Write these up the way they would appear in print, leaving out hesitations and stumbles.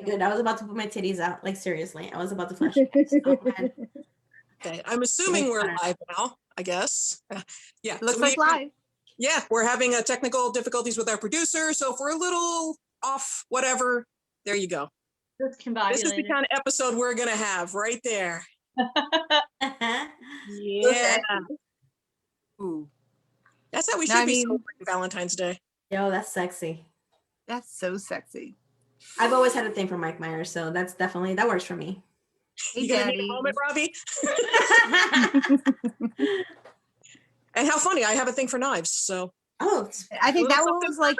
good. I was about to put my titties out. Like, seriously. I was about to flash it. So, Okay, I'm assuming we're live now, I guess. Yeah. Looks like live. Yeah, we're having technical difficulties with our producer. So if we're a little off, whatever, there you go. This is the kind of episode we're going to have right there. Yeah. Ooh. That's how we should be celebrating Valentine's Day. Yo, that's sexy. That's so sexy. I've always had a thing for Mike Myers, so that works for me. Hey, you gonna need a moment, Robbie? And how funny, I have a thing for knives, so. Oh, I think that one was like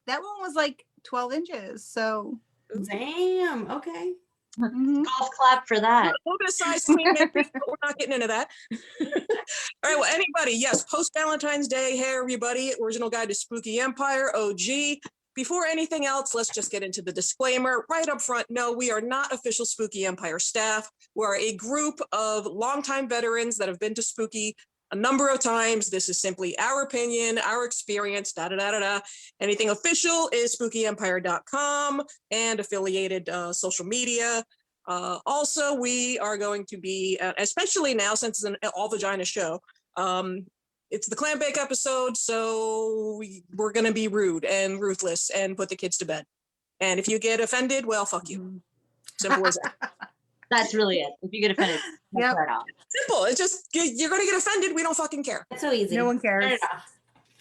that one was like 12 inches, so. Damn, okay. Golf clap for that. A little bit of size queen, maybe, but we're not getting into that. All right, well, anybody, yes, post-Valentine's Day, hey, everybody, Original Guide to Spooky Empire, OG. Before anything else, let's just get into the disclaimer. Right up front, no, we are not official Spooky Empire staff. We're a group of longtime veterans that have been to Spooky a number of times. This is simply our opinion, our experience, da-da-da-da-da. Anything official is spookyempire.com and affiliated social media. Also, we are going to be, especially now since it's an all-vagina show, it's the Clambake episode, so we're going to be rude and ruthless and put the kids to bed. And if you get offended, well, fuck you. Simple as that. That's really it. If you get offended, yep. right off. Simple. It's just, you're going to get offended. We don't fucking care. It's so easy. No one cares.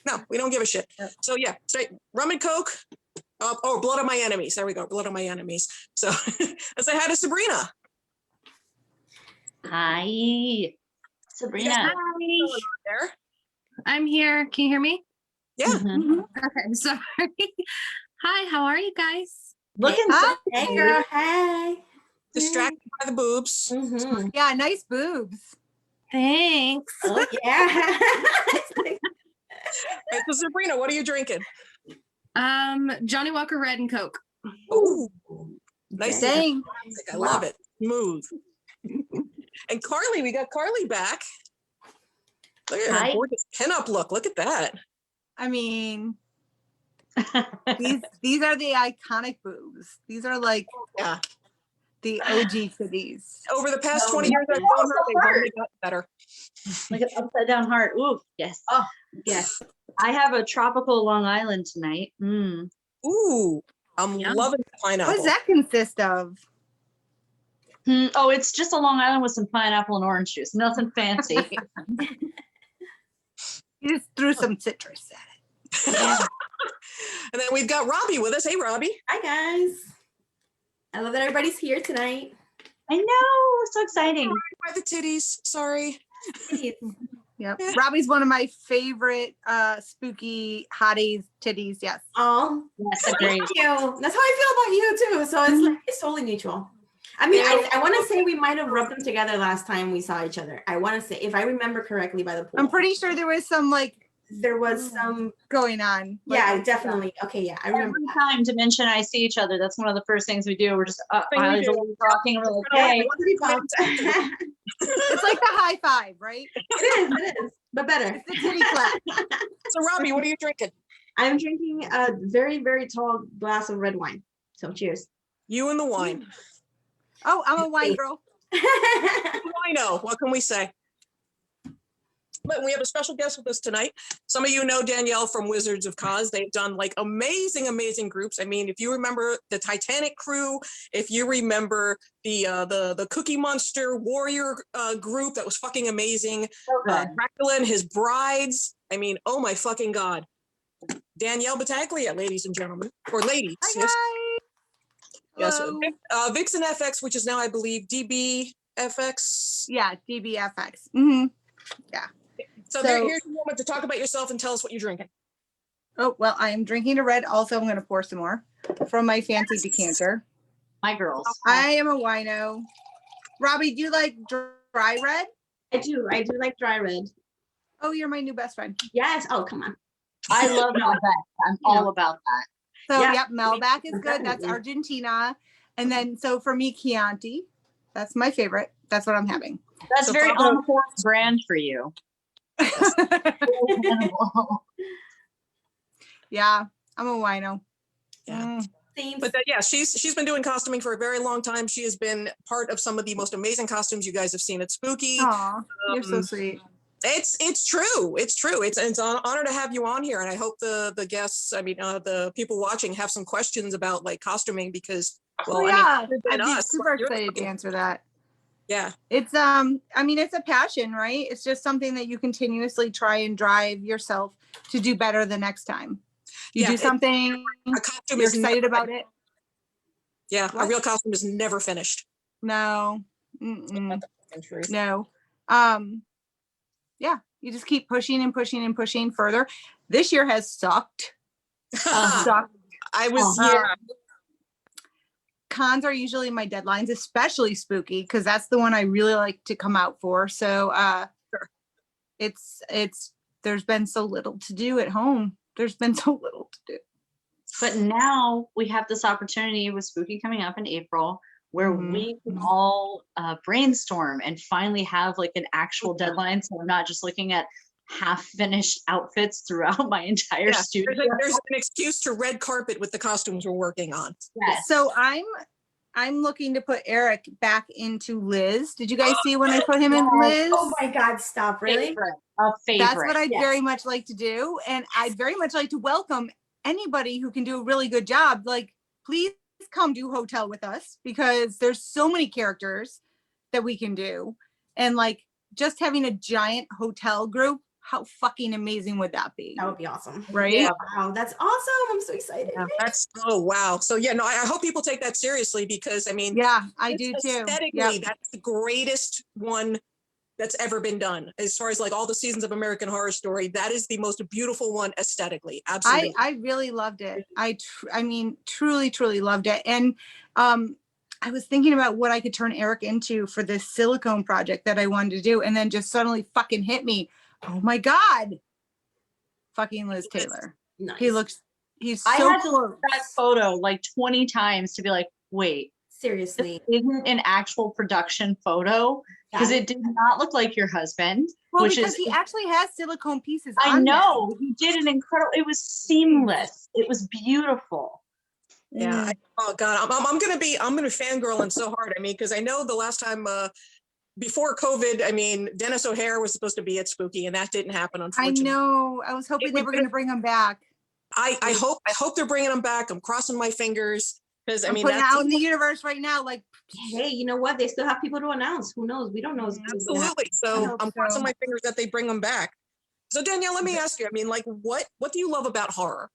No, we don't give a shit. Yep. So yeah, straight rum and coke. Blood of my enemies. There we go. Blood of my enemies. So let's say hi to Sabrina. Hi. Sabrina. Hi. There. I'm here. Can you hear me? Yeah. Mm-hmm. Okay, sorry. Hi, how are you guys? Looking hey girl, hey. Distracted by the boobs. Mm-hmm. Yeah, nice boobs. Thanks. Oh, yeah. Right, so Sabrina, what are you drinking? Johnny Walker Red and Coke. Ooh. Nice. Dang. I love it. Smooth. And Carly, we got Carly back. Look at her gorgeous pinup look. Look at that. I mean, these are the iconic boobs. These are like the OG cities. Over the past 20 years, I've known her. They've only got better. Like an upside down heart. Ooh, yes. Oh, yes. I have a tropical Long Island tonight. Mm. Ooh, I'm loving the pineapple. What does that consist of? Oh, it's just a Long Island with some pineapple and orange juice. Nothing fancy. You just threw some citrus at it. And then we've got Robbie with us. Hey, Robbie. Hi, guys. I love that everybody's here tonight. I know. So exciting. By the titties. Sorry. Yep. Yeah. Robbie's one of my favorite spooky hotties, titties. Yes. Oh, yes, thank you. That's how I feel about you too. So it's like it's totally neutral. I mean, I want to say we might have rubbed them together last time we saw each other. I want to say, if I remember correctly, by the pool. I'm pretty sure there was some going on. Yeah, definitely. Okay, yeah, I remember. Every time to mention I see each other, that's one of the first things we do. We're just talking, and we're like, hey. It's like the high five, right? It is, but better. It's the titty clap. So, Robbie, what are you drinking? I'm drinking a very, very tall glass of red wine. So, cheers. You and the wine. Oh, I'm a wine girl. I know. What can we say? But we have a special guest with us tonight. Some of you know Danielle from Wizards of Cause. They've done like amazing, amazing groups. I mean, if you remember the Titanic crew, if you remember the Cookie Monster Warrior group, that was fucking amazing. Dracula and his brides. I mean, oh my fucking God. Danielle Battaglia, ladies and gentlemen, or ladies. Hi, yes. Hello. Yes. Vixen FX, which is now, I believe, Dee Bee FX. Yeah, Dee Bee FX. Mm-hmm. Yeah. So here's a moment to talk about yourself and tell us what you're drinking. Oh, well, I am drinking a red. Also, I'm going to pour some more from my fancy decanter. My girls. I am a wino. Robbie, do you like dry red? I do like dry red. Oh, you're my new best friend. Yes. Oh, come on. I love Malbec. I'm all about that. So, yep, Malbec is good. That's Argentina. And then, so for me, Chianti. That's my favorite. That's what I'm having. That's so very on brand for you. Yeah, I'm a wino. Yeah. themes. But yeah, she's been doing costuming for a very long time. She has been part of some of the most amazing costumes you guys have seen at Spooky. Aw, you're so sweet. It's true. It's an honor to have you on here, and I hope the guests, the people watching, have some questions about like costuming because, well, I'd I be mean, super excited to answer that. Yeah, It's it's a passion, right? It's just something that you continuously try and drive yourself to do better the next time. You do something, a costume you're is excited about it. Yeah, What? a real costume is never finished. No. No. Yeah, you just keep pushing and pushing and pushing further. This year has sucked. Sucked. I was Cons are usually my deadlines, especially Spooky, because that's the one I really like to come out for. So it's there's been so little to do at home. There's been so little to do. But now we have this opportunity with Spooky coming up in April where we can all brainstorm and finally have like an actual deadline. So I'm not just looking at half finished outfits throughout my entire studio. There's an excuse to red carpet with the costumes we're working on. Yes. So I'm looking to put Eric back into Liz. Did you guys see when I put him in Liz? Oh my God, stop, really? A favorite. That's what I'd Yes. very much like to do. And I'd very much like to welcome anybody who can do a really good job. Like, please come do hotel with us because there's so many characters that we can do. And like just having a giant hotel group, how fucking amazing would that be? That would be awesome. Right? Yeah, wow, that's awesome. I'm so excited. Yeah, wow. So yeah, no, I hope people take that seriously because I mean, Yeah, I do too. aesthetically, Yep. that's the greatest one that's ever been done. As far as like all the seasons of American Horror Story, that is the most beautiful one aesthetically. Absolutely. I really loved it. I mean, truly loved it. And I was thinking about what I could turn Eric into for this silicone project that I wanted to do. And then just suddenly fucking hit me. Oh my God. Fucking Liz Taylor. Nice. He's I so had to close. look at that photo like 20 times to be like, wait, Seriously. this isn't an actual production photo because it did not look like your husband. Well, which because is, he actually has silicone pieces I on there. know he did an incredible, it was seamless. It was beautiful. Yeah. Oh God, I'm gonna be fangirling so hard. I mean, because I know the last time before COVID, I mean, Dennis O'Hare was supposed to be at Spooky, and that didn't happen. I Unfortunately, know. I was hoping they were going to bring him back. I hope they're bringing him back. I'm crossing my fingers because I I'm mean, putting out in the universe right now. Like, Hey, you know what? They still have people to announce. Who knows? We don't know. absolutely. I So hope I'm crossing so. my fingers that they bring him back. So Danielle, let me ask you. I mean, like, what do you love about horror?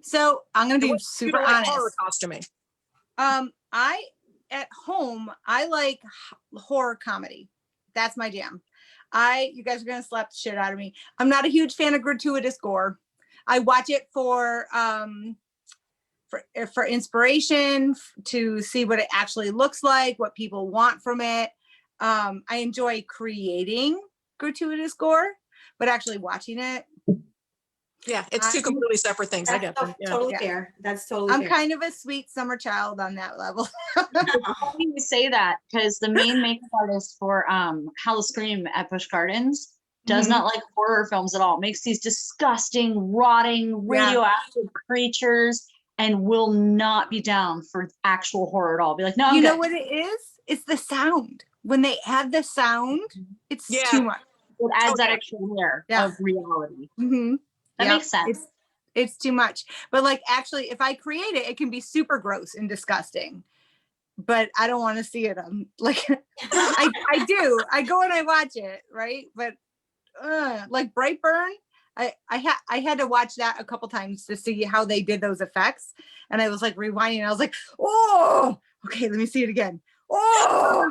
so I'm going to be You super don't like honest. horror costuming. At home, I like horror comedy. That's my jam. You guys are gonna slap the shit out of me. I'm not a huge fan of gratuitous gore. I watch it for inspiration, to see what it actually looks like, what people want from it. I enjoy creating gratuitous gore, but actually watching it, Yeah, it's two completely separate things. I get them. Yeah. Totally Yeah. fair. That's totally I'm fair. kind of a sweet summer child on that level. Funny you say that because the main makeup artist for Howl-O-Scream at Busch Gardens does not like horror films at all. Makes these disgusting, rotting, radioactive creatures and will not be down for actual horror at all. Be like, no, You know what it is? It's the sound. When they add the sound, it's too much. It adds that extra layer of reality. Mm-hmm. That makes sense. It's too much. But like, actually, if I create it, it can be super gross and disgusting. But I don't want to see it. Like, I do. I go and I watch it, right? But like Brightburn, I had to watch that a couple times to see how they did those effects. And I was like rewinding. And I was like, oh, okay, let me see it again. Oh,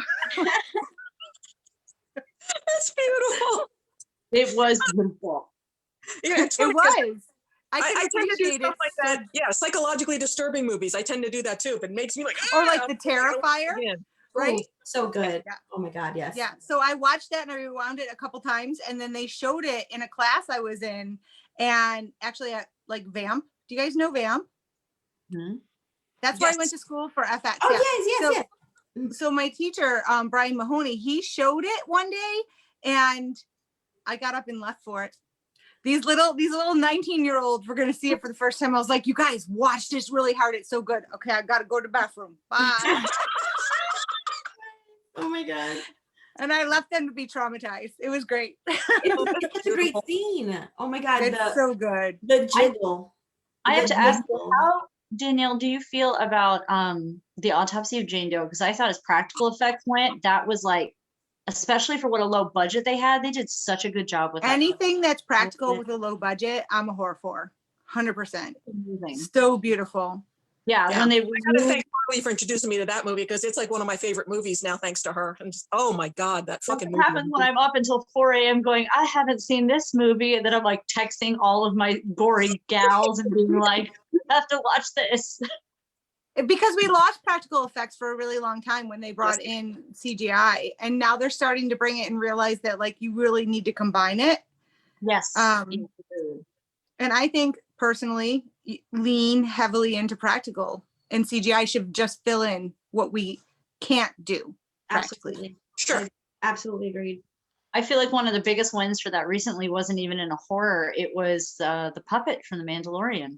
That's beautiful. It was beautiful. Yeah, it's it funny 'cause was. I I can tend to do appreciate stuff it. like that. Yeah, psychologically disturbing movies. I tend to do that too. If it makes me like, Or like The Terrifier, right? Ooh, so good. Yeah. Oh my God, yes. Yeah. So I watched that and I rewound it a couple times, and then they showed it in a class I was in, and actually at like Vamp. Do you guys know Vamp? Hmm? That's where I went to school for FX. Oh yeah. yes. So my teacher, Brian Mahoney, he showed it one day, and I got up and left for it. These little 19-year-olds were gonna see it for the first time. I was like, you guys watch this really hard. It's so good. Okay, I gotta go to the bathroom. Bye. Oh my god. And I left them to be traumatized. It was great. It's such a great scene. Oh my god. It's so good. The jiggle. I have The to ask jiggle. you, how, Danielle, do you feel about the autopsy of Jane Doe? Because I thought as practical effects went, that was like, especially for what a low budget they had, they did such a good job with that. Anything that's practical with a low budget, I'm a whore for. 100%. Amazing. So beautiful. Yeah, when they I gotta thank Carly for introducing me to that movie because it's like one of my favorite movies now, thanks to her. And just, oh my god, that fucking movie. happens when I'm up until 4 a.m. going, I haven't seen this movie, and then I'm like texting all of my gory gals and being like, you have to watch this. Because we lost practical effects for a really long time when they brought in CGI, and now they're starting to bring it and realize that like you really need to combine it. Yes. And I think personally, lean heavily into practical, and CGI should just fill in what we can't do practically. Absolutely. Sure. I absolutely agreed. I feel like one of the biggest wins for that recently wasn't even in a horror. It was the puppet from The Mandalorian.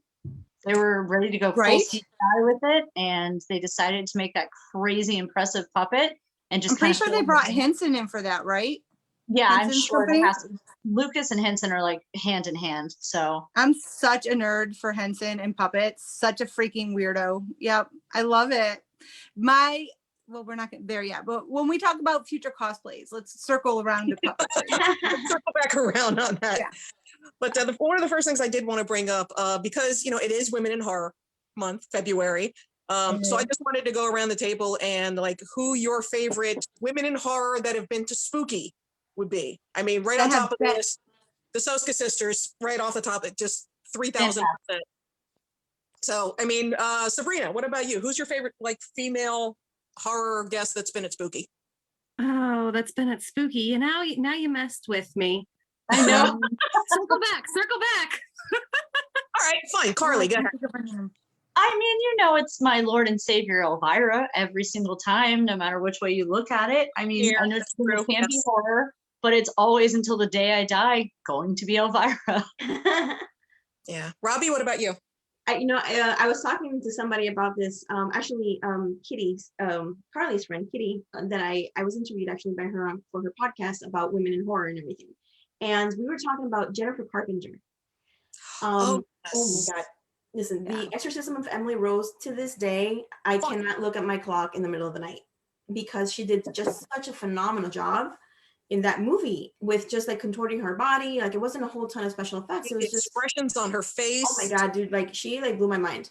They were ready to go full Right? CGI with it, and they decided to make that crazy impressive puppet and just I'm pretty kind sure of they brought Henson in for that, right? Yeah, I'm Henson's sure company? there has to, Lucas and Henson are like hand in hand. So I'm such a nerd for Henson and puppets. Such a freaking weirdo. Yep, I love it. Well, we're not there yet, but when we talk about future cosplays, let's circle around to puppetry. Circle back around on that. Yeah. But one of the first things I did want to bring up, because it is Women in Horror Month, February. So I just wanted to go around the table and like who your favorite women in horror that have been to Spooky would be. I mean, right on top of the list, the Soska sisters, right off the top, at just 3,000%. So, I mean, Sabrina, what about you? Who's your favorite like female horror guest that's been at Spooky? Oh, that's been at Spooky. And now you messed with me. I know. Circle back. All right, fine. Carly, go ahead. I mean, it's my Lord and Savior Elvira every single time, no matter which way you look at it. I mean, Yeah, I know that's it true. can't be horror, but it's always until the day I die going to be Elvira. Yeah. Robbie, what about you? I was talking to somebody about this, Kitty's, Carly's friend, Kitty, that I was interviewed actually by her for her podcast about women in horror and everything. And we were talking about Jennifer Carpenter. Oh my God. Listen, The Exorcism of Emily Rose, to this day, I cannot look at my clock in the middle of the night because she did just such a phenomenal job in that movie with just like contorting her body. Like it wasn't a whole ton of special effects. It was just expressions on her face. Oh my God, dude! Like she blew my mind.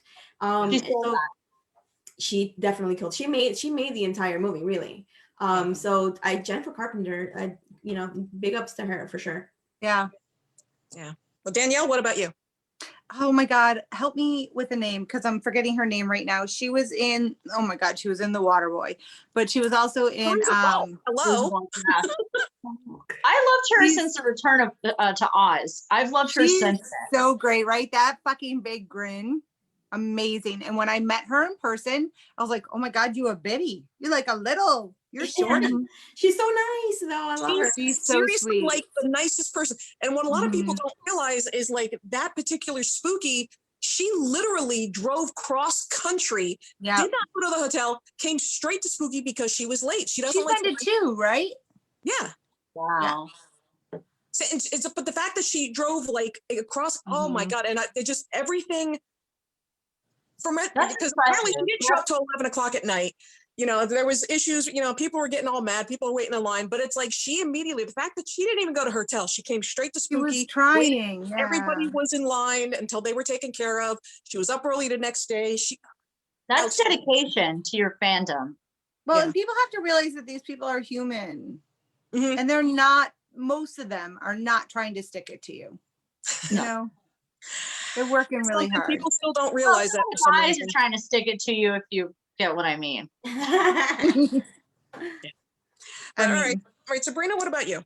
She definitely killed. She made the entire movie really. So Jennifer Carpenter, big ups to her for sure. Yeah. Well, Danielle, what about you? Oh my God, help me with the name because I'm forgetting her name right now. She was in, oh my God, she was in The Waterboy, but she was also in, hello. I loved her since the return of to Oz. I've loved her since then. So great, right? That fucking big grin, amazing. And when I met her in person, I was like, oh my God, you a bitty. You're short. She's so nice though. I love her. She's so seriously sweet. like the nicest person. And what a lot of people don't realize is like that particular Spooky, she literally drove cross country, did not go to the hotel, came straight to Spooky because she was late. She's been to two, right? Yeah. Wow. Yeah. But the fact that she drove like across, oh my God, and it just everything from it, because apparently she didn't show up till 11 o'clock at night. There was issues, people were getting all mad, people were waiting in line, but it's like she immediately, the fact that she didn't even go to her hotel, she came straight to Spooky. She was trying. Yeah. Everybody was in line until they were taken care of. She was up early the next day. That's dedication to your fandom. Well, and people have to realize that these people are human. Mm-hmm. And they're not, most of them are not trying to stick it to you. No. They're working really hard. People still don't realize that. Why is it trying to stick it to you if you get what I mean? All right, Sabrina, what about you?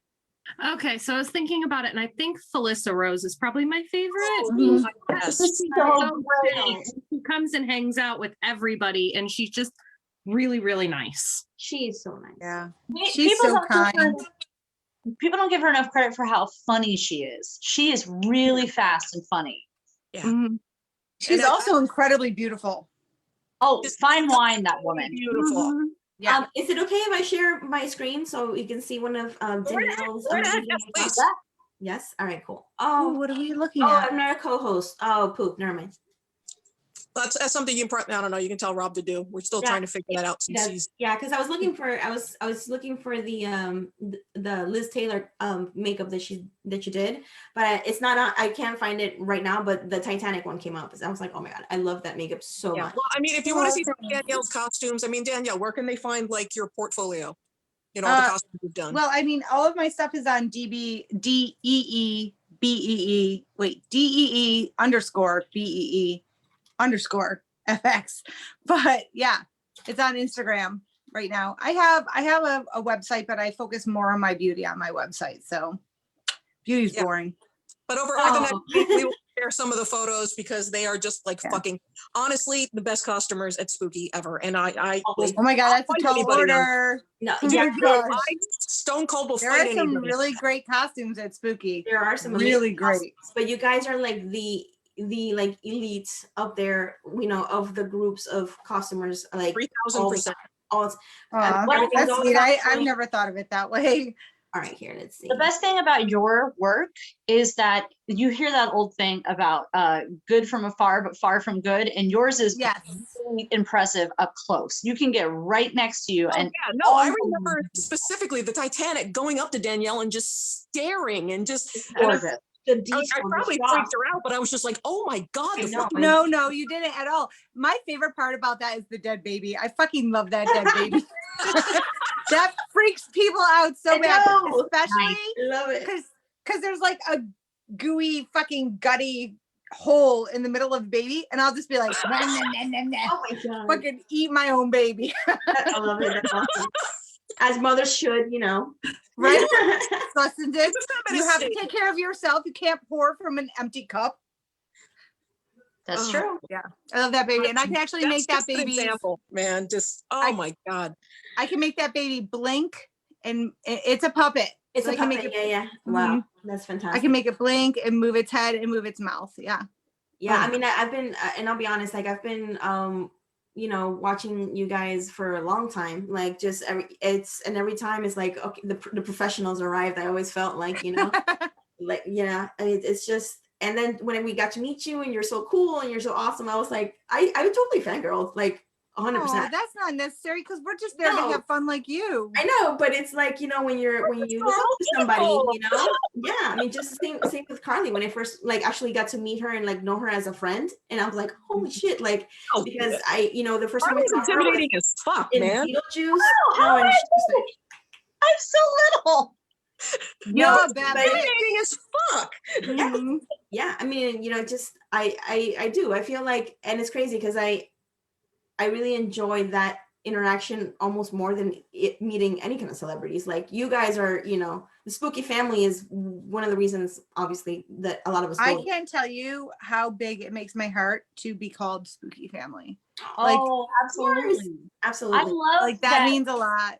Okay, so I was thinking about it, and I think Felissa Rose is probably my favorite. Yes. So great. She comes and hangs out with everybody, and she's just really, really nice. She's so nice. Yeah. She's so kind. people don't give her enough credit for how funny she is. She is really fast and funny. Yeah. Mhm. She's And also incredibly beautiful. Oh, Just fine wine, that woman. beautiful. Mhm. Yeah. Is it okay if I share my screen so you can see one of Danielle's Go ahead, amazing yes, makeup? please. Yes. All right. Cool. Ooh, Oh, what are we looking oh, at? I'm not a co-host. Oh, poop. Never mind. That's something you probably, I don't know, you can tell Rob to do. We're still Yeah. trying to figure that out since Yes. he's Yeah, because I was looking for the Liz Taylor makeup that you did, but it's not on, I can't find it right now, but the Titanic one came up. I was like, oh my god, I love that makeup so yeah. much. Well, I mean, if you want to see some Awesome. of Danielle's costumes, I mean, Danielle, where can they find like your portfolio? You know, all the costumes you've done. Well, I mean, all of my stuff is on DEE _BEE_FX. But yeah, it's on Instagram right now. I have a website, but I focus more on my beauty on my website. So beauty's Yeah. boring. But over Oh. the next week, we will share some of the photos because they are just like Yeah. fucking, honestly, the best costumers at Spooky ever. And I will Oh my God, that's a fight tall anybody now. order. No, Oh yeah, my gosh. I Stone Cold will There fight are some anybody. really great costumes at Spooky. there are some Really amazing costumes, great. but you guys are like the like elites up there, you know, of the groups of costumers, like 3,000%. all Aw, everything that's goes sweet. on I've point. never thought of it that way. All right, here, let's see. The best thing about your work is that you hear that old thing about good from afar, but far from good. And yours is Yes. really impressive up close. You can get right next to you. Oh, And yeah, no, I remember specifically the Titanic going up to Danielle and just staring and just, and I, gorgeous. The I detail, the probably shot. freaked her out, but I was just like, oh my God, I the know. fucking No, you didn't at all. My favorite part about that is the dead baby. I fucking love that dead baby. That freaks people out so I bad, know. especially I love it. because there's like a gooey fucking gutty hole in the middle of the baby, and I'll just be like, nah, nah, nah, nah, nah. Oh my god. Fucking eat my own baby. I love it. That's awesome. As mothers should, you know. Right? Sustenance. Just a You minute, have to Steve. take care of yourself. You can't pour from an empty cup. That's Oh, true. I love that baby, and I can actually That's make that just an baby. example, man. Just my God. I can make that baby blink, and it's a puppet. It's So a I can puppet. make it. Yeah. Wow. Mhm. That's I fantastic. can make it blink and move its head and move its mouth. Yeah. Yeah, Oh. I mean, I've been, and I'll be honest, like I've been, you know, watching you guys for a long time. Like just every time it's like, okay, the professionals arrived. I always felt like, you know, like, yeah, I mean, it's just, and then when we got to meet you and you're so cool and you're so awesome, I was like, I totally fangirled, like 100%. Oh, that's not necessary because we're just there to No. have fun like you. I know, but it's like, you know, when you look up to somebody, you know, yeah. I mean, just the same with Carly. When I first like actually got to meet her and like know her as a friend, and I was like, holy shit, like Oh, because I, you know, the first time I Carly's saw her was intimidating as fuck, in man. Beetlejuice, you know, and she's like, I'm so little. You're no, a bad but- bitch. Intimidating as fuck. Mhm. yeah, I mean, you know, just I do. I feel like, and it's crazy because I really enjoy that interaction almost more than meeting any kind of celebrities. Like you guys are, you know, the Spooky family is one of the reasons, obviously, that a lot of us I go. can't tell you how big it makes my heart to be called Spooky Family. Oh, absolutely. I Absolutely. love Like that means a lot.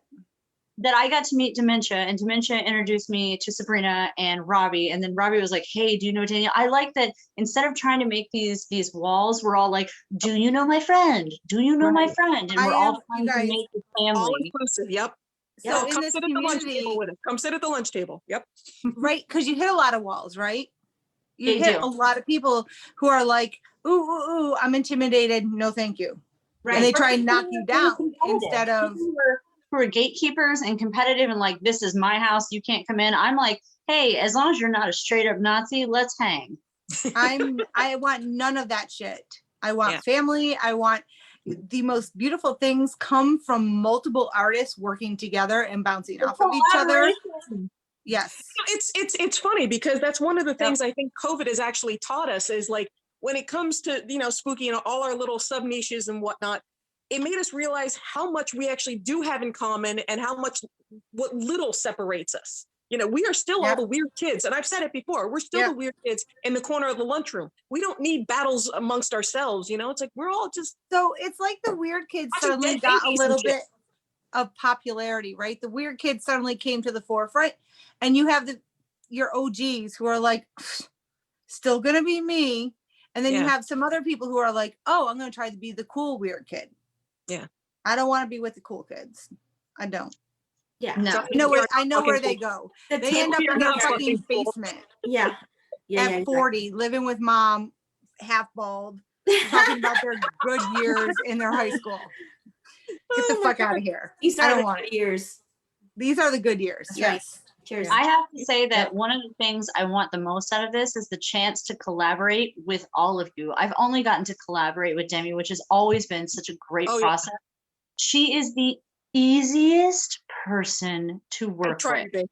that I got to meet Dementia, and Dementia introduced me to Sabrina and Robbie, and then Robbie was like, "Hey, do you know Danielle?" I like that instead of trying to make these walls, we're all like, "Do you know my friend? Do you know my Right. friend?" And I we're am- all you trying to guys- make a All family. inclusive. Yep. So Yeah, in come this sit at the lunch community, table with us. Come sit at the lunch table. Yep. right? Because you hit a lot of walls, right? You They hit do. a lot of people who are like, ooh, I'm intimidated. No, thank you. Right. And they try and People knock who you are down competitive. instead of, People who are gatekeepers and competitive and like, this is my house, you can't come in. I'm like, hey, as long as you're not a straight up Nazi, let's hang. I want none of that shit. I want Yeah. family. I want the most beautiful things come from multiple artists working together and bouncing off of each other. Collaboration. Yes. It's funny because that's one of the things I think COVID has actually taught us is like when it comes to, you know, Spooky, you know, all our little sub niches and whatnot, it made us realize how much we actually do have in common and how much what little separates us. You know, we are still all Yeah. the weird kids. And I've said it before, we're still Yeah. the weird kids in the corner of the lunchroom. We don't need battles amongst ourselves. You know, it's like we're all just So it's like the weird kids Bunch of suddenly dead got a babies little and shit. bit of popularity, right? The weird kids suddenly came to the forefront, and you have your OGs who are like, still gonna be me. And then you have some other people who are like, oh, I'm gonna try to be the cool weird kid. Yeah. I don't want to be with the cool kids. I don't. Yeah. No. I know where they go. They end up in their fucking basement. Yeah. Yeah. At 40, living with mom, half bald, talking about their good years in their high school. Get the fuck out of here. These I are don't the want good it. years. These are the good years. That's right. Yes. Cheers. I have to say that one of the things I want the most out of this is the chance to collaborate with all of you. I've only gotten to collaborate with Demi, which has always been such a great process. She is the easiest person to work with.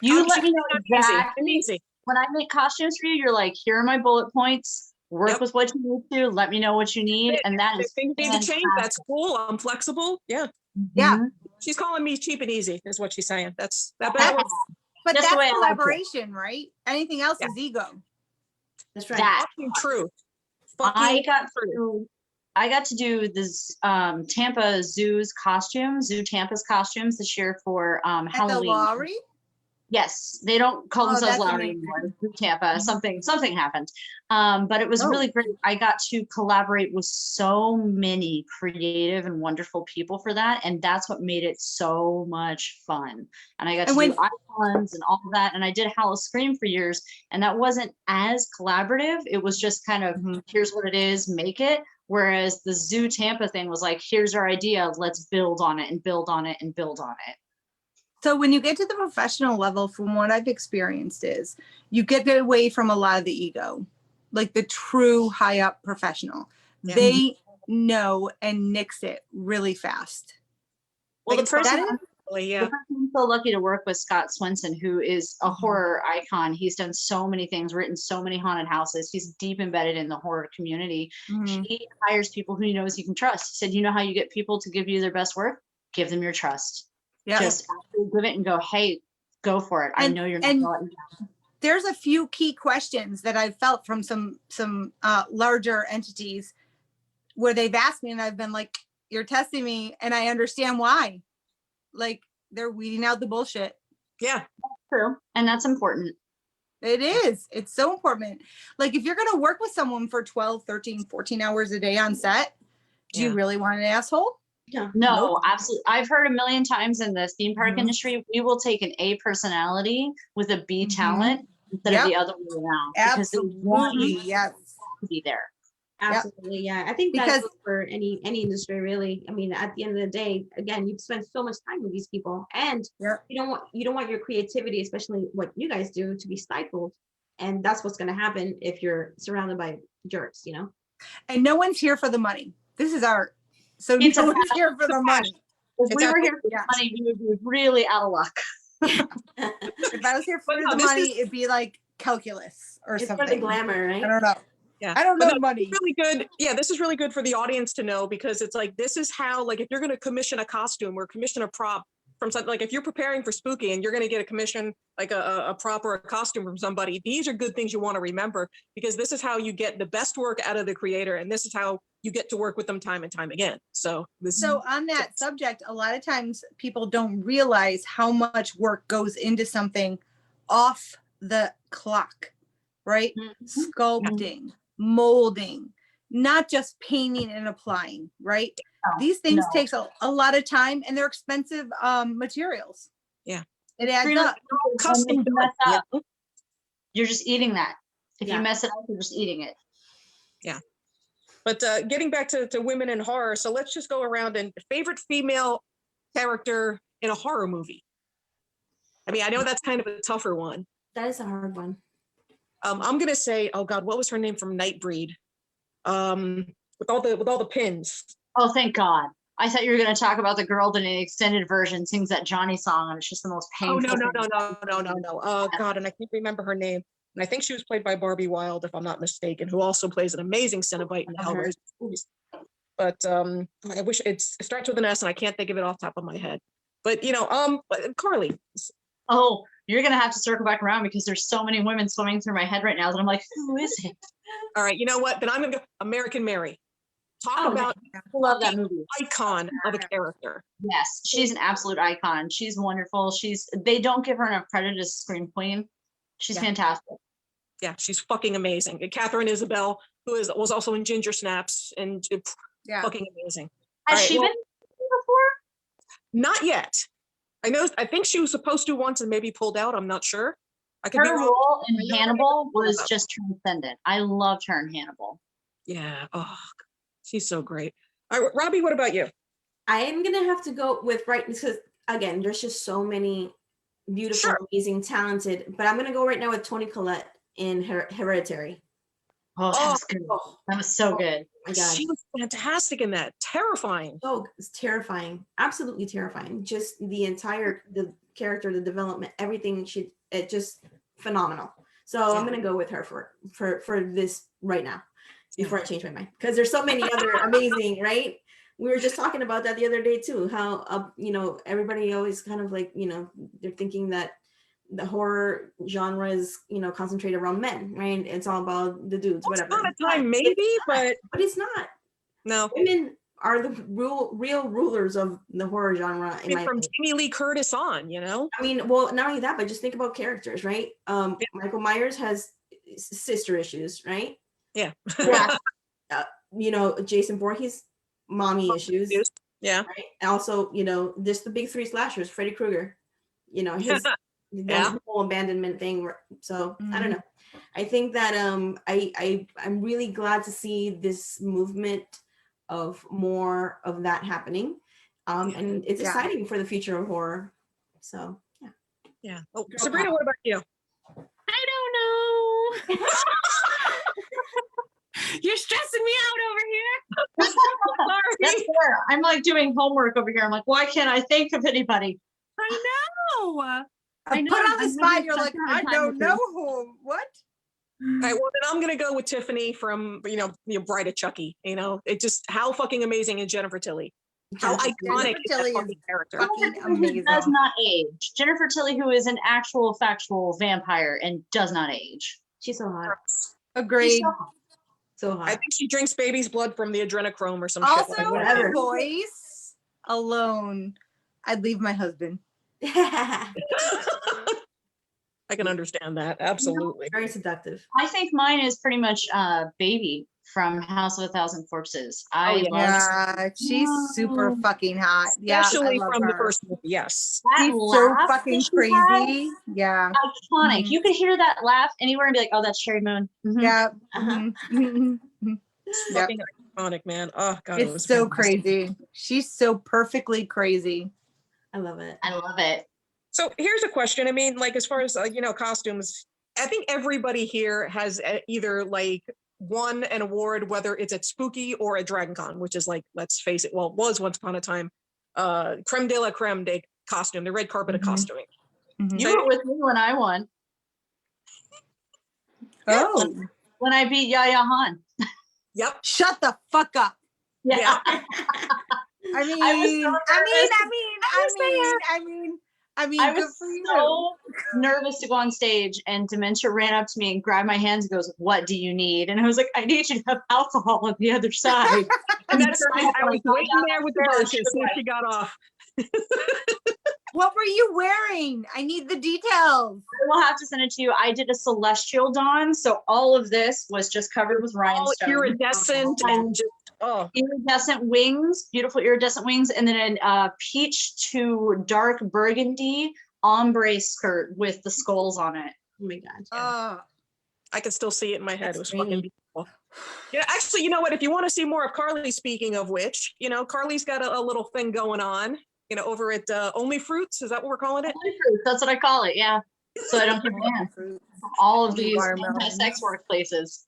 You let me know exactly. When I make costumes for you, you're like, here are my bullet points. Work with what you need to. Let me know what you need. And that is things need to change. That's cool. I'm flexible. Yeah. Yeah. She's calling me cheap and easy, is what she's saying. That But Just that's the way I like it. collaboration, right? Anything else is ego. That's right. That fucking truth. I got to do this Tampa Zoo's costumes, Zoo Tampa's costumes this year for At the Halloween. Lowry? Yes, they don't call themselves that's Lowry amazing. anymore. Zoo Tampa. Something happened. But it was really great. I got to collaborate with so many creative and wonderful people for that. And that's what made it so much fun. And I got to do icons and all of that. And I did Howl Scream for years. And that wasn't as collaborative. It was just kind of, here's what it is, make it. Whereas the Zoo Tampa thing was like, here's our idea, let's build on it and build on it and build on it. So when you get to the professional level, from what I've experienced, is you get away from a lot of the ego, like the true high up professional. Yeah. They know and nix it really fast. Well, Like, the person yeah. I'm so lucky to work with Scott Swenson, who is a horror icon. He's done so many things, written so many haunted houses. He's deep embedded in the horror community. He hires people who he knows he can trust. He said, you know how you get people to give you their best work? Give them your trust. Yeah. Just give it and go, hey, go for it. I know you're not going to. There's a few key questions that I've felt from some larger entities where they've asked me and I've been like, you're testing me and I understand why. Like, they're weeding out the bullshit. Yeah. True. And that's important. It is. It's so important. Like, if you're going to work with someone for 12, 13, 14 hours a day on set, do you really want an asshole? Yeah. No, Nope. absolutely. I've heard a million times in the theme park industry, we will take an A personality with a B talent instead of the other way around. Absolutely. Yes. To be there. Absolutely. Yeah. I think that's for any industry, really. I mean, at the end of the day, again, you've spent so much time with these people, and you don't want your creativity, especially what you guys do, to be stifled. And that's what's going to happen if you're surrounded by jerks, you know? And no one's here for the money. This is art. So no one's here for the money. If we were here for the money, we would be really out of luck. If I was here for the money, it'd be like calculus or something. It's for the glamour, right? I don't know. Yeah. I don't know money. Really good. Yeah, this is really good for the audience to know, because it's like, this is how, like, if you're going to commission a costume or commission a prop from something, like if you're preparing for spooky and you're going to get a commission, like a prop or a costume from somebody, these are good things you want to remember, because this is how you get the best work out of the creator. And this is how you get to work with them time and time again. So on that subject, a lot of times people don't realize how much work goes into something off the clock, right? Sculpting, molding, not just painting and applying, right? These things take a lot of time, and they're expensive materials. Yeah. It adds up. Custom You're just eating that. If you mess it up, you're just eating it. Yeah. But getting back to women in horror, so let's just go around and favorite female character in a horror movie. I mean, I know that's kind of a tougher one. That is a hard one. I'm gonna say, oh God, what was her name from Nightbreed? With all the pins. Oh, thank God. I thought you were going to talk about the girl that in the extended version sings that Johnny song, and it's just the most painful. Oh, no. Oh God, and I can't remember her name. And I think she was played by Barbie Wilde, if I'm not mistaken, who also plays an amazing Cenobite in the Hellraiser movies. But I wish it starts with an S, and I can't think of it off the top of my head. But Carly. Oh, you're going to have to circle back around, because there's so many women swimming through my head right now that I'm like, who is it? All right, you know what? Then I'm going to go American Mary. Talk Oh, about I love that movie. icon of a character. Yes, she's an absolute icon. She's wonderful. They don't give her enough credit as scream queen. She's Yeah. fantastic. Yeah, she's fucking amazing. And Catherine Isabel, was also in Ginger Snaps, and Yeah. fucking amazing. Has All right, she well, been before? Not yet. I think she was supposed to once and maybe pulled out. I'm not sure. I could be Her wrong. role I in know Hannibal was about- just transcendent. I loved her in Hannibal. Yeah. Oh, she's so great. All right, Robbie, what about you? I am gonna have to go with because again, there's just so many beautiful, Sure. amazing, talented. But I'm gonna go right now with Toni Collette in Hereditary. Oh, that Oh, was good. That was so good. My God, She was fantastic in that. Terrifying. so it's terrifying, absolutely terrifying. Just the character, the development, everything. It just phenomenal. So I'm Yeah. gonna go with her for this right now before Yeah. I change my mind, because there's so many other amazing, right? We were just talking about that the other day too, how everybody always kind of like, they're thinking that the horror genre is, concentrated around men, right? It's all about the dudes, Once whatever. upon a time, maybe, but But it's not. no. Women are the real rulers of the horror genre, I in mean, my from opinion. Jamie Lee Curtis on, I mean, well, not only that, but just think about characters, right? Michael Myers has sister issues, right? Yeah. Jason Voorhees, mommy issues, Yeah. right? And also, just the big three slashers, Freddy Krueger, his Yeah. whole abandonment thing. So I don't Mhm. know. I think that I'm really glad to see this movement of more of that happening. And it's Yeah. exciting for the future of horror. So yeah. Yeah. Oh, Girl Sabrina, power. what about you? I don't know. You're stressing me out over here. That's Sorry. fair. I'm like doing homework over here. I'm like, why can't I think of anybody? I know. I know, Put on I'm the spot. having You're such like, a hard I time don't with know this. whom. What? All right, well, then I'm going to go with Tiffany from, Bride of Chucky. It just, how fucking amazing is Jennifer Tilly? How Jennifer iconic Jennifer is that Tilly is fucking character? fucking Jennifer Tilly who amazing. does not age. Jennifer Tilly, who is an actual factual vampire and does not age. She's so hot. Agreed. So I hot. think she drinks baby's blood from the adrenochrome or some shit Also, like that. whatever. her voice alone, I'd leave my husband. I can understand that. Absolutely. Very seductive. I think mine is pretty much Baby from House of a Thousand Corpses. I yeah. love Yeah, she's super fucking hot. Yeah, Especially I love from the her. first movie. Yes. that She's so laugh fucking that she has, crazy. Yeah. iconic. Mhm. You could hear that laugh anywhere and be like, oh, that's Sherry Moon. Mhm. Yeah. Uh-huh. Mhm. Mhm. It's Yep. fucking iconic, man. Oh, God. It was It's so fantastic. crazy. She's so perfectly crazy. I love it. I love it. So here's a question. I mean, like, as far as, costumes, I think everybody here has either like won an award, whether it's at Spooky or at Dragon Con, which is like, let's face it, well, it was once upon a time, creme de la creme de costume, the red carpet of Mhm. costuming. Mhm. You were with me when I won, Oh, when I beat Yaya Han. Yep. shut the fuck up. Yeah. I mean, I was so I mean, I good was for you. so nervous to go on stage, and Dementia ran up to me and grabbed my hands and goes, "What do you need?" And I was like, "I need you to have alcohol on the other side." And that's right. I was waiting there with the There, bunches she as soon as was she got off. What were you wearing? I need the details. I will have to send it to you. I did a celestial dawn, so all of this was just covered with All rhinestone. iridescent and just, oh, Iridescent wings, beautiful iridescent wings, and then a peach to dark burgundy ombre skirt with the skulls on it. Oh my God. Oh, I can still see it in my head. That's It was fucking great. beautiful. Yeah, actually, you know what? If you want to see more of Carly, speaking of which, Carly's got a little thing going on, over at Only Fruits. Is that what we're calling it? Only fruit, that's what I call it, yeah. So I don't get banned from all of Only these watermelons. sex workplaces.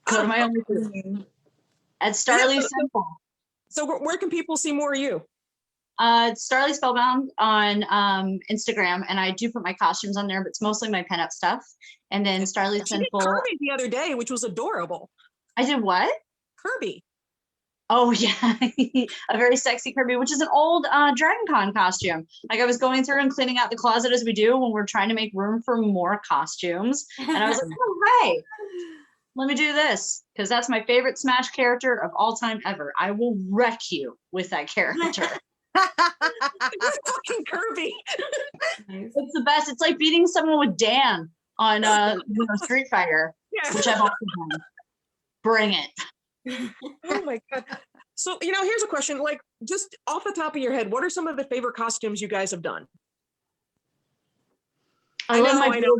Go to my Only Fruit Mhm. at Starly Simple. So where can people see more of you? It's Starly Spellbound on Instagram, and I do put my costumes on there, but it's mostly my pinup stuff. And then Starly She did Simple. Kirby the other day, which was adorable. I did what? Kirby. Oh yeah, a very sexy Kirby, which is an old Dragon Con costume. Like I was going through and cleaning out the closet as we do when we're trying to make room for more costumes, and I was like, oh hey. let me do this, because that's my favorite Smash character of all time ever. I will wreck you with that character. Fucking Kirby. Nice. It's the best. It's like beating someone with Dan on Street Fighter, Yeah. which I've also done. Bring it. Oh my god. So, here's a question. Like, just off the top of your head, what are some of the favorite costumes you guys have done? I love know.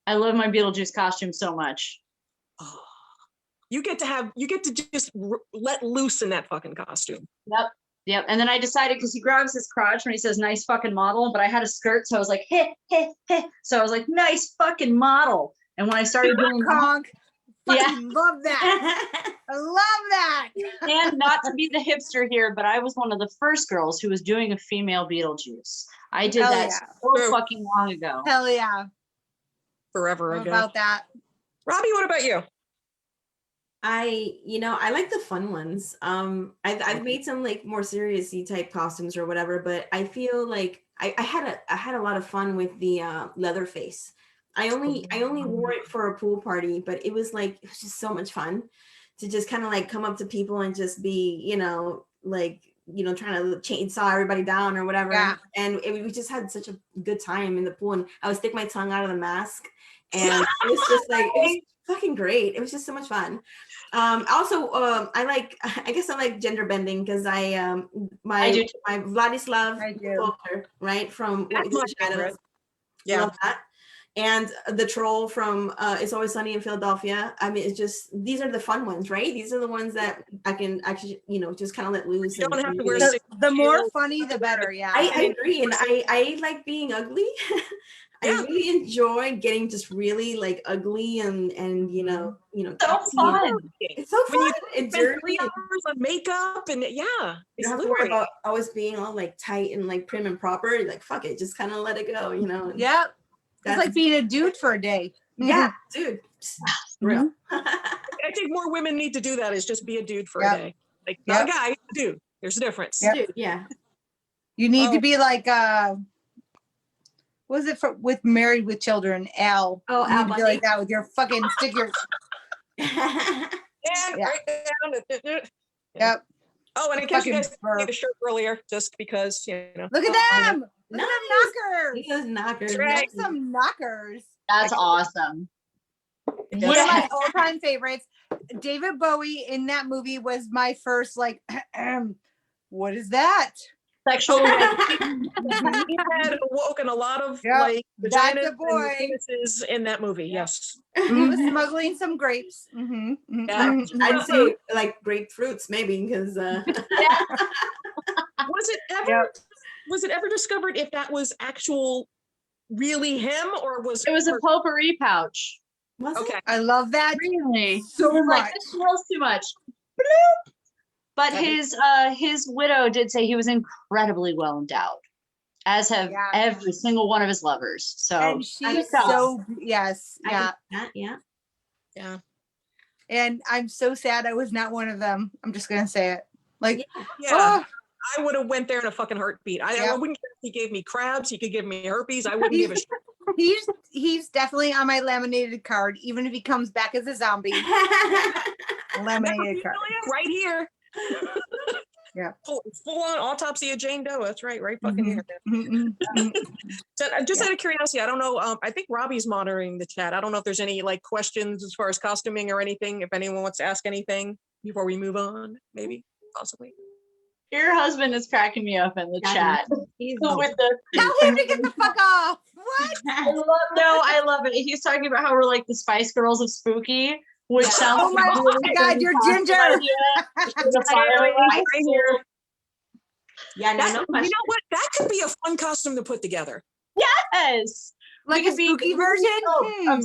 I love my Beetlejuice costume so much. Oh, you get to just let loose in that fucking costume. Yep. And then I decided, because he grabs his crotch when he says nice fucking model, but I had a skirt, so I was like, heh, heh, heh. So I was like, nice fucking model. And when I started doing Conk. Yeah. Fucking love that. I love that. and not to be the hipster here, but I was one of the first girls who was doing a female Beetlejuice. I did Hell that yeah. so fucking long ago. Hell yeah. Forever How ago. about that? Robbie, what about you? I like the fun ones. I've made some like more seriousy type costumes or whatever, but I feel like I had a lot of fun with the Leatherface. I only wore it for a pool party, but it was just so much fun to just kind of like come up to people and just be, trying to chainsaw everybody down or whatever. Yeah. And we just had such a good time in the pool, and I would stick my tongue out of the mask, and it was just like, it was fucking great. It was just so much fun. Also, I guess I like gender bending, because my Vladislav I do. Volker, right, from That's my favorite. Yeah. Love that. And the troll from It's Always Sunny in Philadelphia. I mean, it's just, these are the fun ones, right? These are the ones that I can actually, just kind of let loose. You don't have to wear The more funny, the better. Yeah. I agree. And I like being ugly. I really enjoy getting just really like ugly and So catty. fun. It's so fun. It's Spend 3 dirty. hours on makeup and You don't have to worry about always being all like tight and like prim and proper. You're like, fuck it, just kind of let it go, and Yep. It's that's- like being a dude for a day. yeah, dude. real. I think more women need to do that, is just be a dude for a Yep. day. Like, not a guy, a dude. There's a difference. Yep. Dude, yeah. You need to be like, what was it with Married with Children? Al. Oh, You Al need to be Bundy. like that with your fucking sticker. And Yeah. right down. Yep. Oh, and in case you Fucking guys didn't fur. see the shirt earlier, just because, Look at them. Look at them knockers. Those knockers. That's right. There's some knockers. That's awesome. One of Yeah. my all-time favorites. David Bowie in that movie was my first what is that? Sexual he had awoken a lot of Yep, that's vaginas a boy. and penises in that movie. Yes. He was smuggling some grapes. Yeah. I'd say like grapefruits, maybe, because Was it ever discovered if that was really him, or was It was a potpourri pouch. was okay? I love that Really? so Like, much. this smells too much. But his widow did say he was incredibly well endowed, as have Yeah. every single one of his lovers. So And she's so yes, yeah. Yeah. Yeah. And I'm so sad I was not one of them. I'm just gonna say it. Like, Yeah. oh, I would have went there in a fucking heartbeat. I Yeah. wouldn't care if he gave me crabs. He could give me herpes. I wouldn't give a shit. he's definitely on my laminated card, even if he comes back as a zombie. Laminated card. Right here. Yeah. Full on autopsy of Jane Doe. That's right. Right fucking here. So, just out of curiosity, I don't know. I think Robbie's monitoring the chat. I don't know if there's any questions as far as costuming or anything. If anyone wants to ask anything before we move on, maybe, possibly. your husband is cracking me up in the chat. He's With the Tell him to get the fuck off. What? I love it. He's talking about how we're like the Spice Girls of spooky, which sounds Oh my God, you're ginger. Yeah, no, That- no you question. know what? That could be a fun costume to put together. Yes. Like We a could be- spooky version?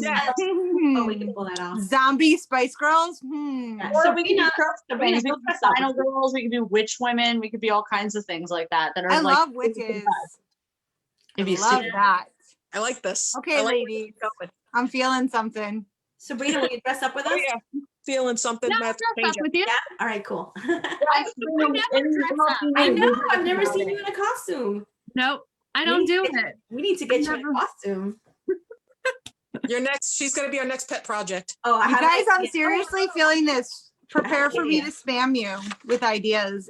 Yeah. Oh, we can pull that off. Zombie Spice Girls? Yeah. Or we can do Sabrina- Sabrina, we Sabrina, could be final girls, we could do witch women, we could be all kinds of things like that. That are I like love witches. It'd be Love super- that. I like this. Okay, I like where ladies. you're going. I'm feeling something. Sabrina, will you dress up with us? Oh, yeah. Feeling something. No, That's dress up changing. with you. Yeah. All right, cool. I I know. I've never seen you in a costume. No, I don't do it. We need to get you in Never. a costume. She's going to be our next pet project. Oh, I You have guys, an I'm idea. seriously feeling this. Prepare for me to spam you with ideas.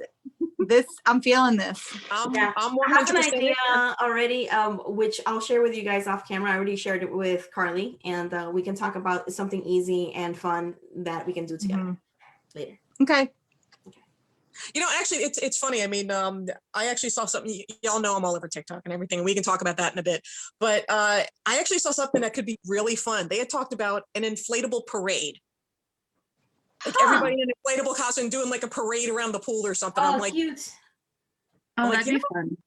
I'm feeling this. Yeah. I'm I have an 100% idea already, which I'll share with you guys off camera. I already shared it with Carly, and we can talk about something easy and fun that we can do together later. Okay. You know, actually, it's funny. I mean, I actually saw something. Y'all know I'm all over TikTok and everything. We can talk about that in a bit. But I actually saw something that could be really fun. They had talked about an inflatable parade. Like everybody in an inflatable costume doing like a parade around the pool or something. Oh, I'm like, cute. Oh, like, that'd you be know, fun.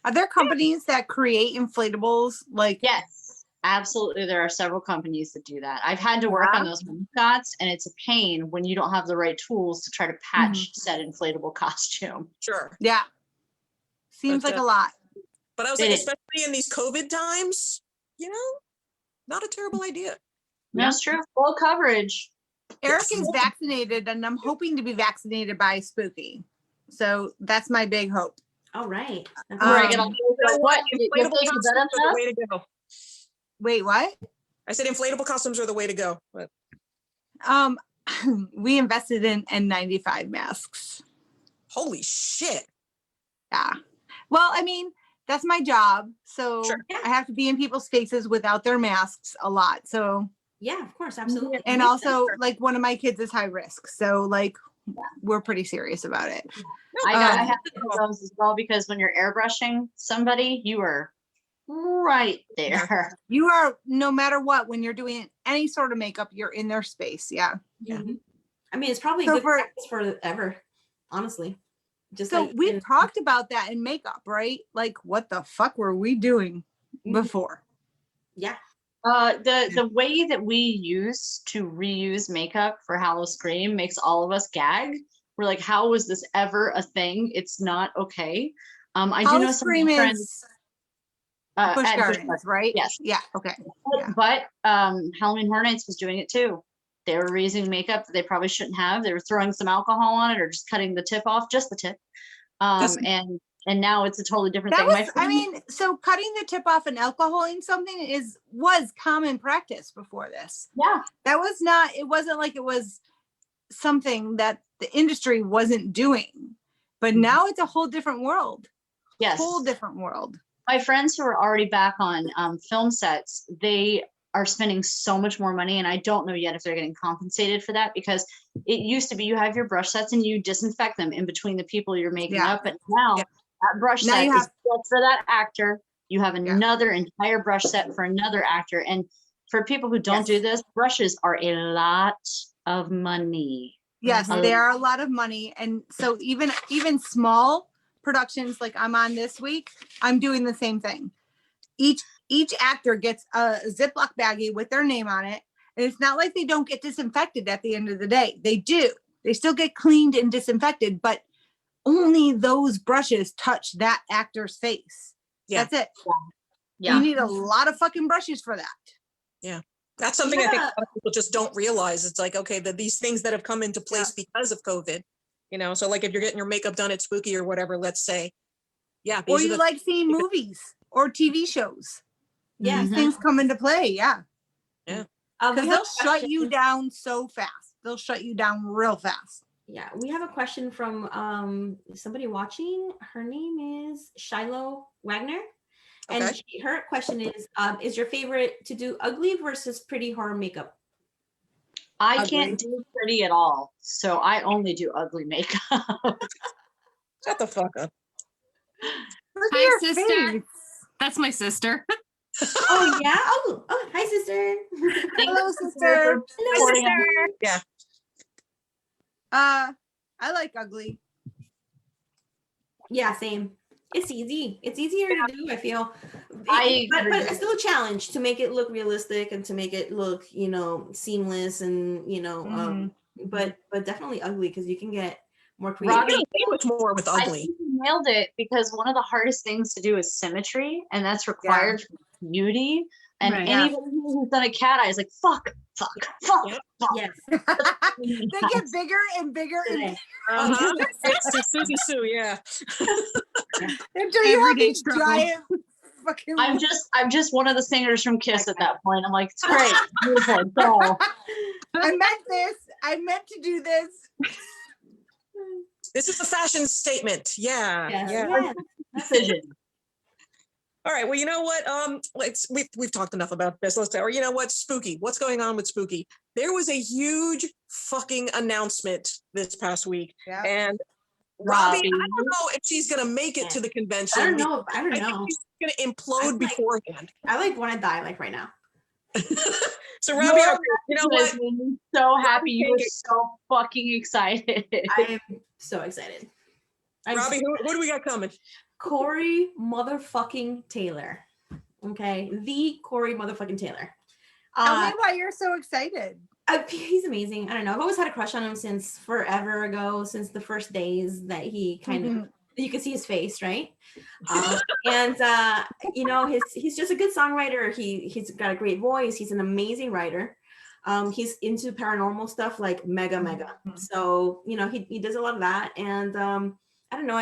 Are there companies that create inflatables? Like, Yes, absolutely. There are several companies that do that. I've had to work on those mascots, and it's a pain when you don't have the right tools to try to patch said inflatable costume. sure. yeah. Seems But, like a lot. But I was It like, is. especially in these COVID times, you know, not a terrible idea. That's true. Full coverage. Eric Yes. is vaccinated, and I'm hoping to be vaccinated by Spooky. So that's my big hope. All right. That's Um, Right, You know what? Your Inflatable face is costumes better are than the us? way to go. Wait, what? I said inflatable costumes are the way to go. But We invested in N95 masks. holy shit. Yeah. Well, I mean, that's my job. So Sure. I have to be in people's faces without their masks a lot. So, Yeah, of course, absolutely. and Makes also sense. like one of my kids is high risk. So like we're pretty serious about it. I have to do those as well because when you're airbrushing somebody, you are right there. You are, no matter what, when you're doing any sort of makeup, you're in their space. Yeah. Mhm. I mean, it's probably So good for- practice forever, honestly. Just So like we've talked about that in makeup, right? Like, what the fuck were we doing before? yeah. The way that we use to reuse makeup for Hallow Scream makes all of us gag. We're like, how was this ever a thing? It's not okay. I do know some of Scream my friends is at Busch Busch Gardens, Gardens. right? Yes. Yeah. Okay. Yeah. But Halloween Horror Nights was doing it too. They were reusing makeup that they probably shouldn't have. They were throwing some alcohol on it or just cutting the tip off, just the tip. And now it's a totally different That thing. was, I mean, so cutting the tip off and alcoholing something was common practice before this. Yeah. That was not, it wasn't like it was something that the industry wasn't doing. But now it's a whole different world. Yes. Whole different world. My friends who are already back on film sets, they are spending so much more money, and I don't know yet if they're getting compensated for that, because it used to be you have your brush sets and you disinfect them in between the people you're making up, but now that brush Now set you is have- just for that actor. You have another entire brush set for another actor, and for people who don't do this, brushes are a lot of money. Yes, they are a lot of money. And so even small productions like I'm on this week, I'm doing the same thing. Each actor gets a Ziploc baggie with their name on it. And it's not like they don't get disinfected at the end of the day. They do. They still get cleaned and disinfected, but only those brushes touch that actor's face. Yeah. That's it. Yeah. You need a lot of fucking brushes for that. Yeah. That's something I think a lot of people just don't realize. It's like, okay, these things that have come into place because of COVID, you know, so like if you're getting your makeup done at Spooky or whatever, let's say, Or you like seeing movies or TV shows. Yeah. These things come into play. Yeah. Yeah. Because they'll shut you down so fast. They'll shut you down real fast. Yeah, we have a question from somebody watching. Her name is Shiloh Wagner. And Okay. her question is your favorite to do ugly versus pretty horror makeup? I can't do pretty at all, so I only do ugly makeup. Shut the fuck up. Look Hi, at your sister. face. That's my sister. Oh yeah. Oh, hi sister. Hello, sister. Hello, sister. Yeah. I like ugly. Yeah, same. It's easy. It's easier to do, I feel. But it's still a challenge to make it look realistic and to make it look, seamless and, but definitely ugly because you can get more creative. Robbie, much more with I ugly. think you nailed it, because one of the hardest things to do is symmetry, and that's required for beauty. And Right. anybody who's done a cat eye is like, fuck. Yes. They get bigger and bigger and It's Susie Sue, yeah. until you have Everyday these struggle. giant fucking. I'm just one of the singers from Kiss at that point. I'm like, it's great. Beautiful. Go. I meant this. I meant to do this. This is a fashion statement. Yeah. Yeah. Decision. All right. Well, you know what? We've talked enough about this. Or you know what? Spooky. What's going on with Spooky? There was a huge fucking announcement this past week, Yeah. and Robbie, Robbie. I don't know if she's gonna make it to the convention. I don't know. I don't I think know. she's gonna implode beforehand. I like want to die like right now. So Robbie, you know what? I'm so happy. You were so fucking excited. I am so excited. Robbie, who do we got coming? Corey motherfucking Taylor. Okay, the Corey motherfucking Taylor. Tell me why you're so excited. He's amazing. I don't know. I've always had a crush on him since forever ago, since the first days that he kind of, you could see his face, right? And you know, he's just a good songwriter. He's got a great voice. He's an amazing writer. He's into paranormal stuff like mega. So you know, he does a lot of that. And I don't know.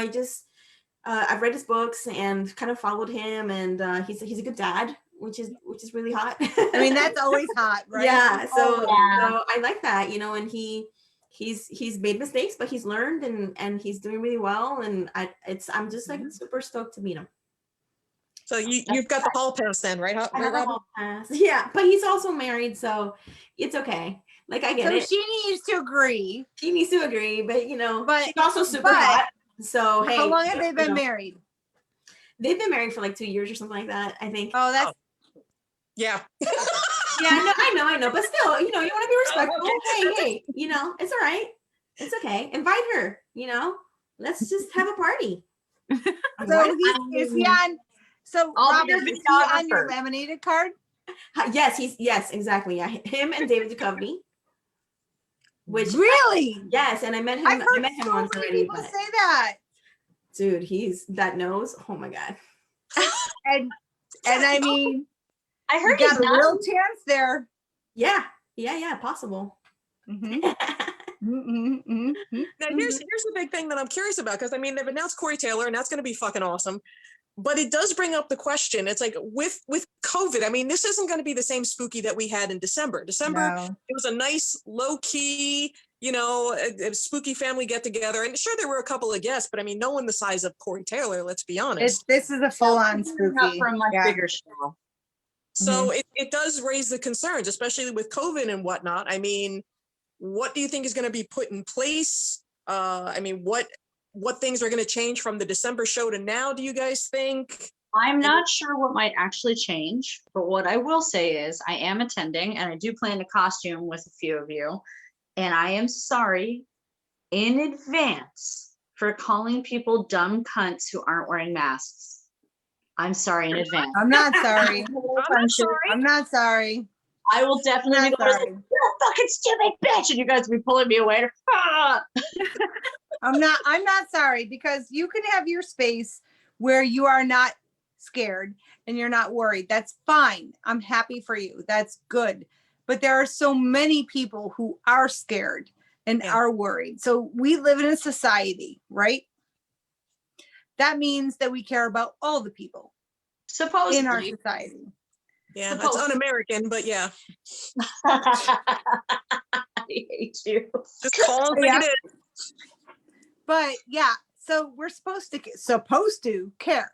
I've read his books and kind of followed him, and he's a good dad, which is really hot. I mean, that's always hot, right? Yeah. So, Oh, yeah. so I like that, you know, and he's made mistakes, but he's learned and he's doing really well. And I'm just like super stoked to meet him. So you've got the hall pass then, right? I have a hall pass. Yeah, but he's also married, so it's okay. Like I get So it. she needs to agree. She needs to agree, but you know, But- she's also super but- hot. So hey, How long have they you been know, married? They've been married for like 2 years or something like that, I think. Oh, that's Yeah. Yeah, I know, but still, you know, you want to be respectful. Hey, you know, it's all right. It's okay. Invite her, you know. Let's just have a party. so. Is he on? So I'll be Robbie, your is he on your videographer. laminated card? Yes, exactly. Yeah, him and David Duchovny. Which Really? yes, and I met him. I've I heard met him so once many already. people But say that. dude, he's that nose. Oh my god. And I mean, I you heard he's got a not. real chance there. Yeah, possible. Mhm. Now here's the big thing that I'm curious about, because I mean they've announced Corey Taylor and that's going to be fucking awesome, but it does bring up the question. It's like with COVID, I mean this isn't going to be the same Spooky that we had in December. No. It was a nice low key, you know, a spooky family get together, and sure there were a couple of guests, but I mean no one the size of Corey Taylor. Let's be honest. This is a full-on Not spooky. for a much Yeah. bigger show. So it does raise the concerns, especially with COVID and whatnot. I mean, what do you think is going to be put in place? I mean, what things are going to change from the December show to now, do you guys think? I'm not sure what might actually change, but what I will say is I am attending and I do plan to costume with a few of you. And I am sorry in advance for calling people dumb cunts who aren't wearing masks. I'm sorry in advance. I'm not sorry. I'm sorry. I'm not sorry. I will definitely be Not going, sorry. you're a fucking stupid bitch, and you guys will be pulling me away. Ah! I'm not sorry, because you can have your space where you are not scared and you're not worried. That's fine. I'm happy for you. That's good. But there are so many people who are scared and Yeah. are worried. So we live in a society, right? That means that we care about all the people Supposedly. in our society. Yeah, that's Supposed- un-American, but yeah, I hate you. just call them like it is. But yeah, so we're supposed to care.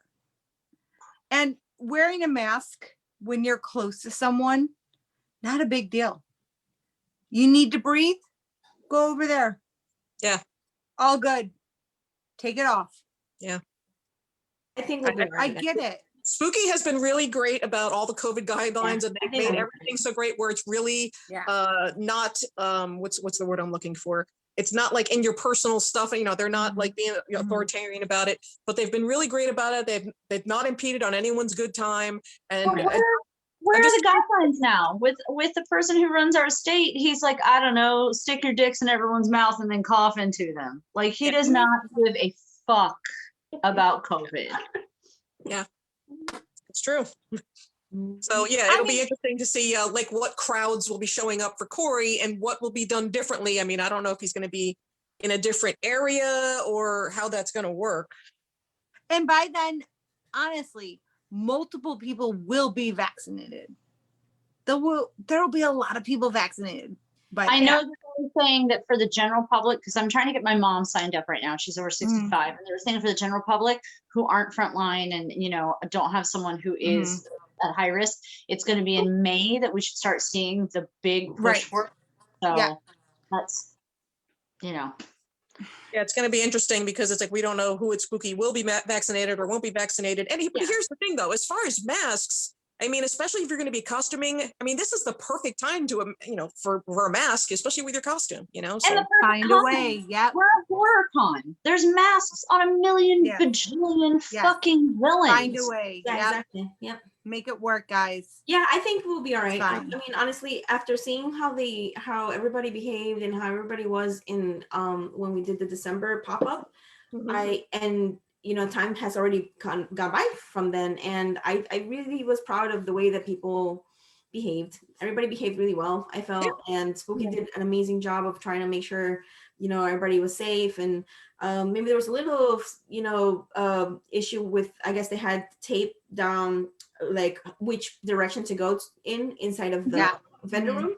And wearing a mask when you're close to someone, not a big deal. You need to breathe, go over there. Yeah. All good. Take it off. I think we'll be all I right. get it. Spooky has been really great about all the COVID guidelines, and they've I think made we'll- everything so great where it's really Yeah. not what's the word I'm looking for? It's not like in your personal stuff, you know, they're not like being authoritarian about it, but they've been really great about it. They've not impeded on anyone's good time. And But where I'm are just- the guidelines now? With the person who runs our state, he's like, I don't know, stick your dicks in everyone's mouth and then cough into them. Like he does not give a fuck about COVID. it's true. So yeah, it'll be interesting to see like what crowds will be showing up for Corey and what will be done differently. I mean, I don't know if he's going to be in a different area or how that's going to work. And by then, honestly, multiple people will be vaccinated. There will be a lot of people vaccinated. But I know that they were saying that for the general public, because I'm trying to get my mom signed up right now. She's over 65, and they were saying for the general public who aren't frontline and don't have someone who is at high risk, it's going to be in May that we should start seeing the big push for it. So that's Yeah, it's going to be interesting because it's like we don't know who at Spooky will be vaccinated or won't be vaccinated. And here's the thing, though, as far as masks, I mean, especially if you're going to be costuming, I mean, this is the perfect time to, for a mask, especially with your costume, So. And find a way. Yep. We're a horror con. There's masks on a million bajillion fucking villains. Find a way. Yeah, exactly. Yep. Make it work, guys. Yeah, I think we'll be all right. I Fine. mean, honestly, after seeing how everybody behaved and how everybody was in when we did the December pop-up, time has already gone by from then, and I really was proud of the way that people behaved. Everybody behaved really well, I felt, and Spooky did an amazing job of trying to make sure everybody was safe. And maybe there was a little issue with, I guess they had tape down like which direction to go inside of the vendor room,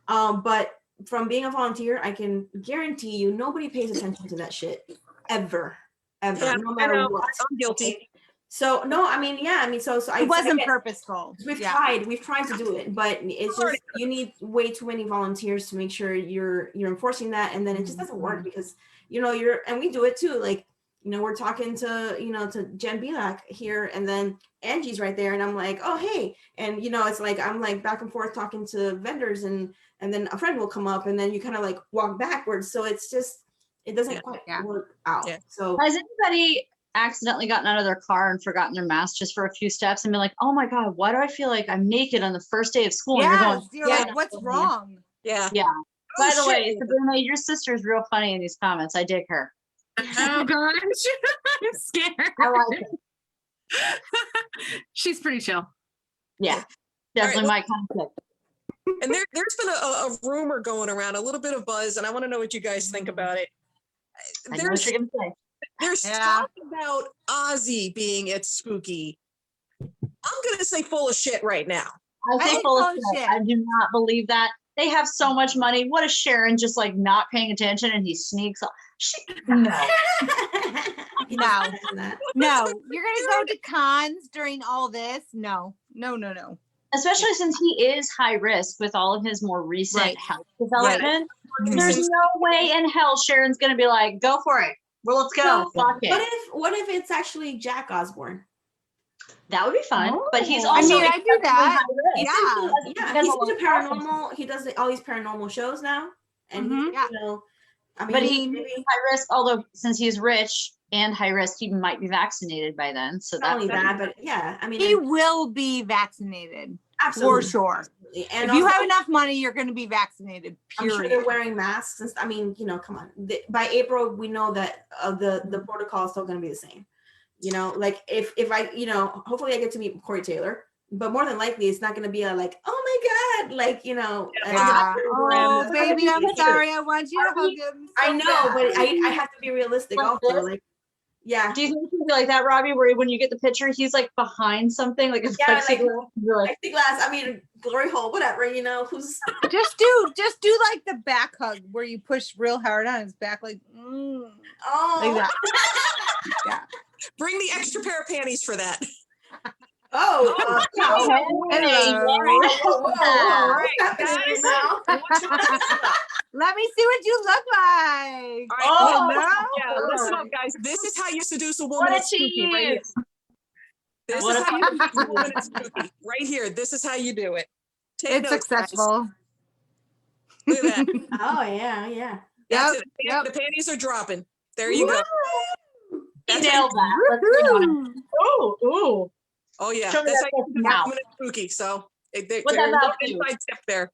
but from being a volunteer, I can guarantee you nobody pays attention to that shit ever, no matter what. I'm guilty. So no, I mean, so it wasn't purposeful. We've tried to do it, but it's just you need way too many volunteers to make sure you're enforcing that, and then it just doesn't work because and we do it too. Like we're talking to to Jen Bilak here, and then Angie's right there, and I'm like, oh hey, and it's like I'm like back and forth talking to vendors, and then a friend will come up, and then you kind of like walk backwards. So it's just it doesn't quite work out. Yeah. So has anybody accidentally gotten out of their car and forgotten their mask just for a few steps and been like, oh my God, why do I feel like I'm naked on the first day of school? Yeah, and you're going, like, what's wrong? Yeah. By the way, Sabrina, your sister's real funny in these comments. I dig her. Oh gosh, I'm scared. I like it. She's pretty chill. Yeah, definitely my kind of chick. And there's been a rumor going around, a little bit of buzz, and I want to know what you guys think about it. There's talk about Ozzy being at Spooky. I'm going to say full of shit right now. I say full of shit. I do not believe that. They have so much money. What is Sharon just like not paying attention and he sneaks off? No. No. You're going to go to cons during all this? No. Especially since he is high risk with all of his more recent health development. There's no way in hell Sharon's going to be like, go for it. Well, let's go. Fuck it. What if it's actually Jack Osborne? That would be fun. But he's also I do that. He's into paranormal. He does all these paranormal shows now, and but he's high risk. Although since he's rich and high risk, he might be vaccinated by then. So not only that, but he will be vaccinated. Absolutely. For sure. And if you have enough money, you're going to be vaccinated. Period. I'm sure they're wearing masks. Come on. By April, we know that the protocol is still going to be the same. Like if I, hopefully I get to meet Corey Taylor, but more than likely it's not going to be a like, oh my God, like, oh baby, I'm sorry. I want you to hug him. So I know, but I have to be realistic also. Like, yeah. Do you think it'd be like that, Robbie, where when you get the picture, he's like behind something, like a plexiglass? Plexiglass, glory hole, whatever, who's just do like the back hug where you push real hard on his back, like like that. Yeah. Bring the extra pair of panties for that. Let me see what you look like. Listen up, guys. This is how you seduce a woman. What a cheese. This is how you seduce a woman. Right here. This is how you do it. It's successful. Look at that. Oh yeah. Yep. The panties are dropping. There you go. Nailed that. Oh yeah. That's how you do a woman spooky. So there's a inside tip there.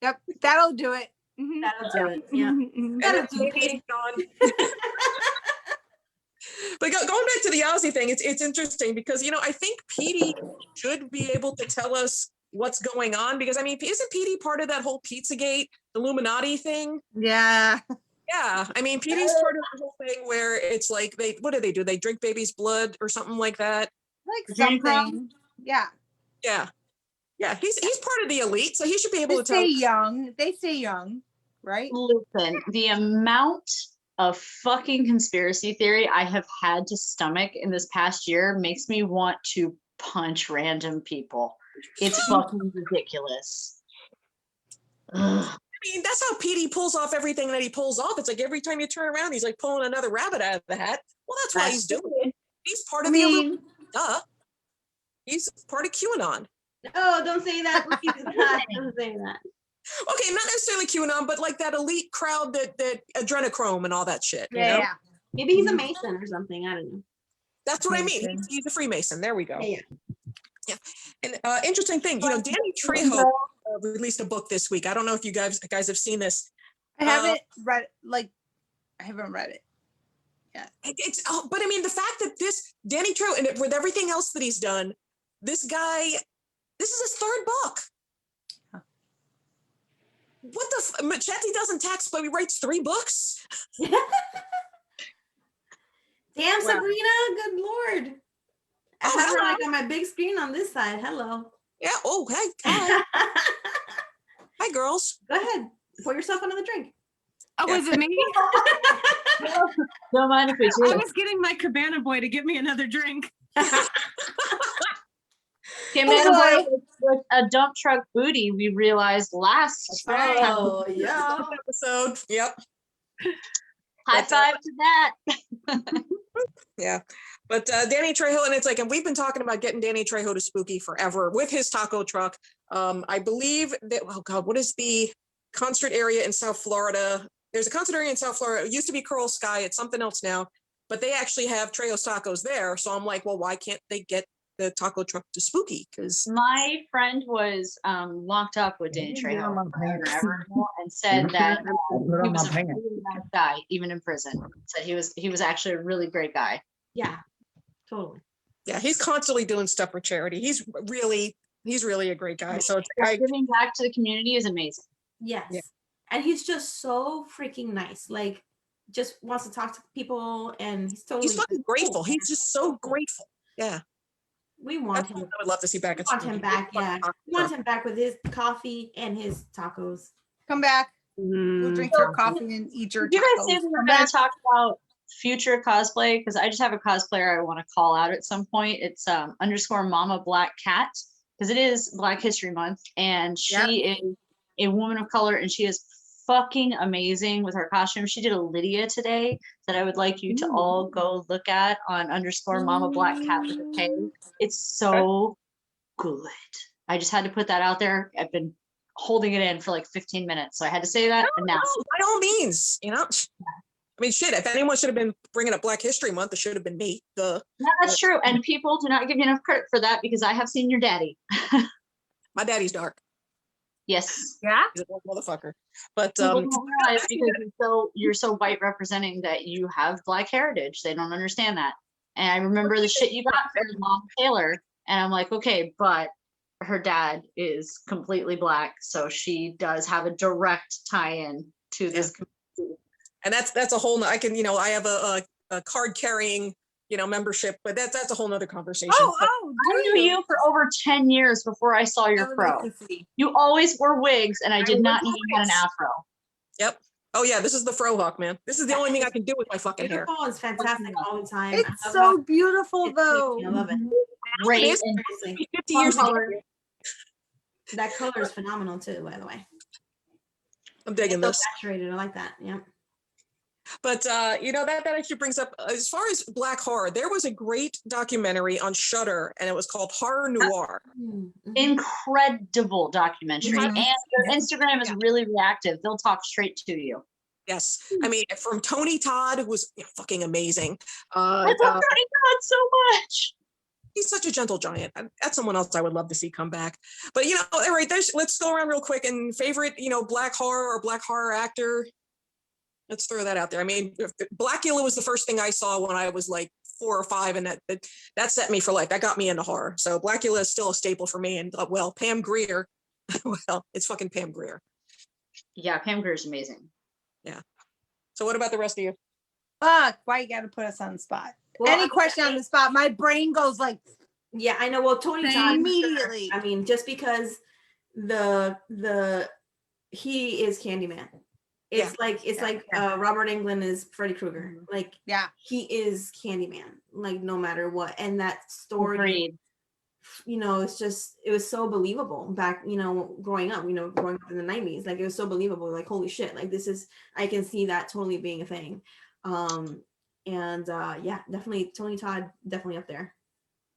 Yep, that'll do it. That'll do it. Yeah. That'll do it. But going back to the Ozzy thing, it's interesting because I think Petey should be able to tell us what's going on, because isn't Petey part of that whole Pizzagate Illuminati thing? Yeah. Yeah, Petey's part of the whole thing where it's like what do? They drink baby's blood or something like that. Like Dream Girl? something. Yeah. Yeah. Yeah. He's part of the elite, so he should be able They to tell. stay young. They stay young, right? Listen, the amount of fucking conspiracy theory I have had to stomach in this past year makes me want to punch random people. It's fucking ridiculous. Ugh. I mean, that's how PD pulls off everything that he pulls off. It's like every time you turn around, he's like pulling another rabbit out of the hat. Well, that's why he's doing it. He's part of the elite. Duh. He's part of QAnon. No, don't say that. Please. Don't say that. Okay, not necessarily QAnon, but like that elite crowd that adrenochrome and all that shit. You know? Yeah. Maybe he's a Mason or something. I don't know. That's what I mean. Mason. He's a Freemason. There we go. Yeah. And interesting thing, Danny Trejo released a book this week. I don't know if you guys have seen this. I haven't read I haven't read it. But I mean, the fact that this Danny Trejo, and with everything else that he's done, this guy, this is his third book. Huh. What the Machete doesn't tax, but he writes 3 books. Damn, Sabrina, good Lord. I Oh, have her hello. like on my big screen on this side. Hello. Yeah. Oh, hey. Hi. Hi, girls. Go ahead. Pour yourself another drink. Oh, was it me? Don't mind if we I do. was getting my cabana boy to get me another drink. Came in with a dump truck booty, we realized last time. Oh, yeah. Episode. Yep. High five to that. Yeah. But Danny Trejo, and it's like, and we've been talking about getting Danny Trejo to Spooky forever with his taco truck. I believe that, oh God, what is the concert area in South Florida? There's a concert area in South Florida. It used to be Coral Sky. It's something else now, but they actually have Trejo's Tacos there. So I'm like, well, why can't they get the taco truck to Spooky? Because My friend was locked up with Danny Trejo forever and said that he was a really nice guy, even in prison. Said he was actually a really great guy. Yeah, totally. yeah, he's constantly doing stuff for charity. He's really a great guy. So it's Giving back to the community is amazing. Yes. Yeah. And he's just so freaking nice. Like, just wants to talk to people, and he's totally he's fucking grateful. He's just so grateful. Yeah. We want That's what him. I would love to see back. We at want Spooky. him back. Yeah. Taco We want truck. him back with his coffee and his tacos. Come back. We'll Mm. drink your coffee and eat your Did you guys say tacos. we were Come going back. to talk about future cosplay? Because I just have a cosplayer I want to call out at some point. It's _ Mama Black Cat, because it is Black History Month, and she is a woman of color, and she is fucking amazing with her costume. She did a Lydia today that I would like you to all go look at on _ Mama Black Cat with a K. It's so good. I just had to put that out there. I've been holding it in for like 15 minutes, so I had to say that. And now, No, by all means, you know. I mean, shit. If anyone should have been bringing up Black History Month, it should have been me. no, that's true. And people do not give you enough credit for that, because I have seen your daddy. My daddy's dark. Yes. Yeah. He's a little motherfucker. But People don't realize because you're so white representing that you have Black heritage. They don't understand that. And I remember the shit you got for Mom Taylor, and I'm like, okay, but her dad is completely Black, so she does have a direct tie-in to this community. and that's a whole. I can, I have a card carrying, membership, but that's a whole nother conversation. But I knew you for over 10 years before I saw your fro. You always wore wigs, and I did not know you had an afro. Yep. Oh yeah, this is the fro hawk, man. This is the only thing I can do with my fucking hair. Beautiful. It's fantastic all the time. It's I love so how beautiful it's though. pretty. I love it. Great. It is. And Seriously. 50 years to color. get here. That color is phenomenal too, by the way. I'm digging It's so this. saturated. I like that. Yeah. But that actually brings up, as far as Black horror, there was a great documentary on Shudder, and it was called Horror Noir. incredible documentary. Mhm. And their Instagram is really reactive. They'll talk straight to you. Yes, I mean, from Tony Todd, who was fucking amazing. I love Tony Todd so much. He's such a gentle giant. That's someone else I would love to see come back. But all right, let's go around real quick. And favorite, Black horror or Black horror actor. Let's throw that out there. I mean, Blackula was the first thing I saw when I was like 4 or 5, and that set me for life. That got me into horror. So Blackula is still a staple for me. And Pam Grier. Well, it's fucking Pam Grier. Yeah, Pam Grier is amazing. Yeah. So what about the rest of you? Fuck, why you gotta put us on the spot? Well, Any question on the spot, my brain goes like, Yeah, I know. Well, Tony Same. Todd Immediately. I mean, just because he is Candyman. It's like Robert Englund is Freddy Krueger. Like Yeah. he is Candyman. Like no matter what, and that story, Agreed. you know, it was so believable back, you know, growing up in the 90s. Like it was so believable. Like holy shit, like I can see that totally being a thing. Yeah, definitely Tony Todd, definitely up there.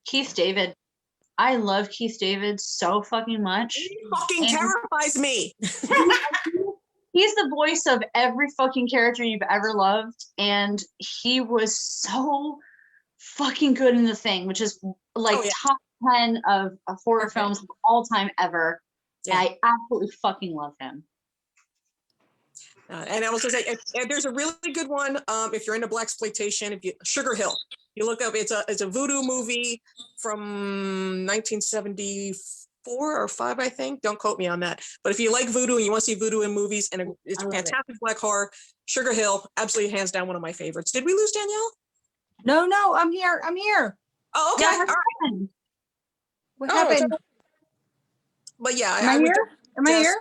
Keith David. I love Keith David so fucking much. He fucking terrifies me. He's the voice of every fucking character you've ever loved, and he was so fucking good in The Thing, which is like top 10 of horror films of all time ever. Yeah. I absolutely fucking love him. And I was gonna say, there's a really good one. If you're into blaxploitation, Sugar Hill. You look up. It's a voodoo movie from 1974 or 5, I think. Don't quote me on that. But if you like voodoo and you want to see voodoo in movies, and it's fantastic black horror, Sugar Hill, absolutely hands down one of my favorites. Did we lose Danielle? No, I'm here. Oh, okay. Yeah, All right. What happened? But yeah, Am I here? Am I here?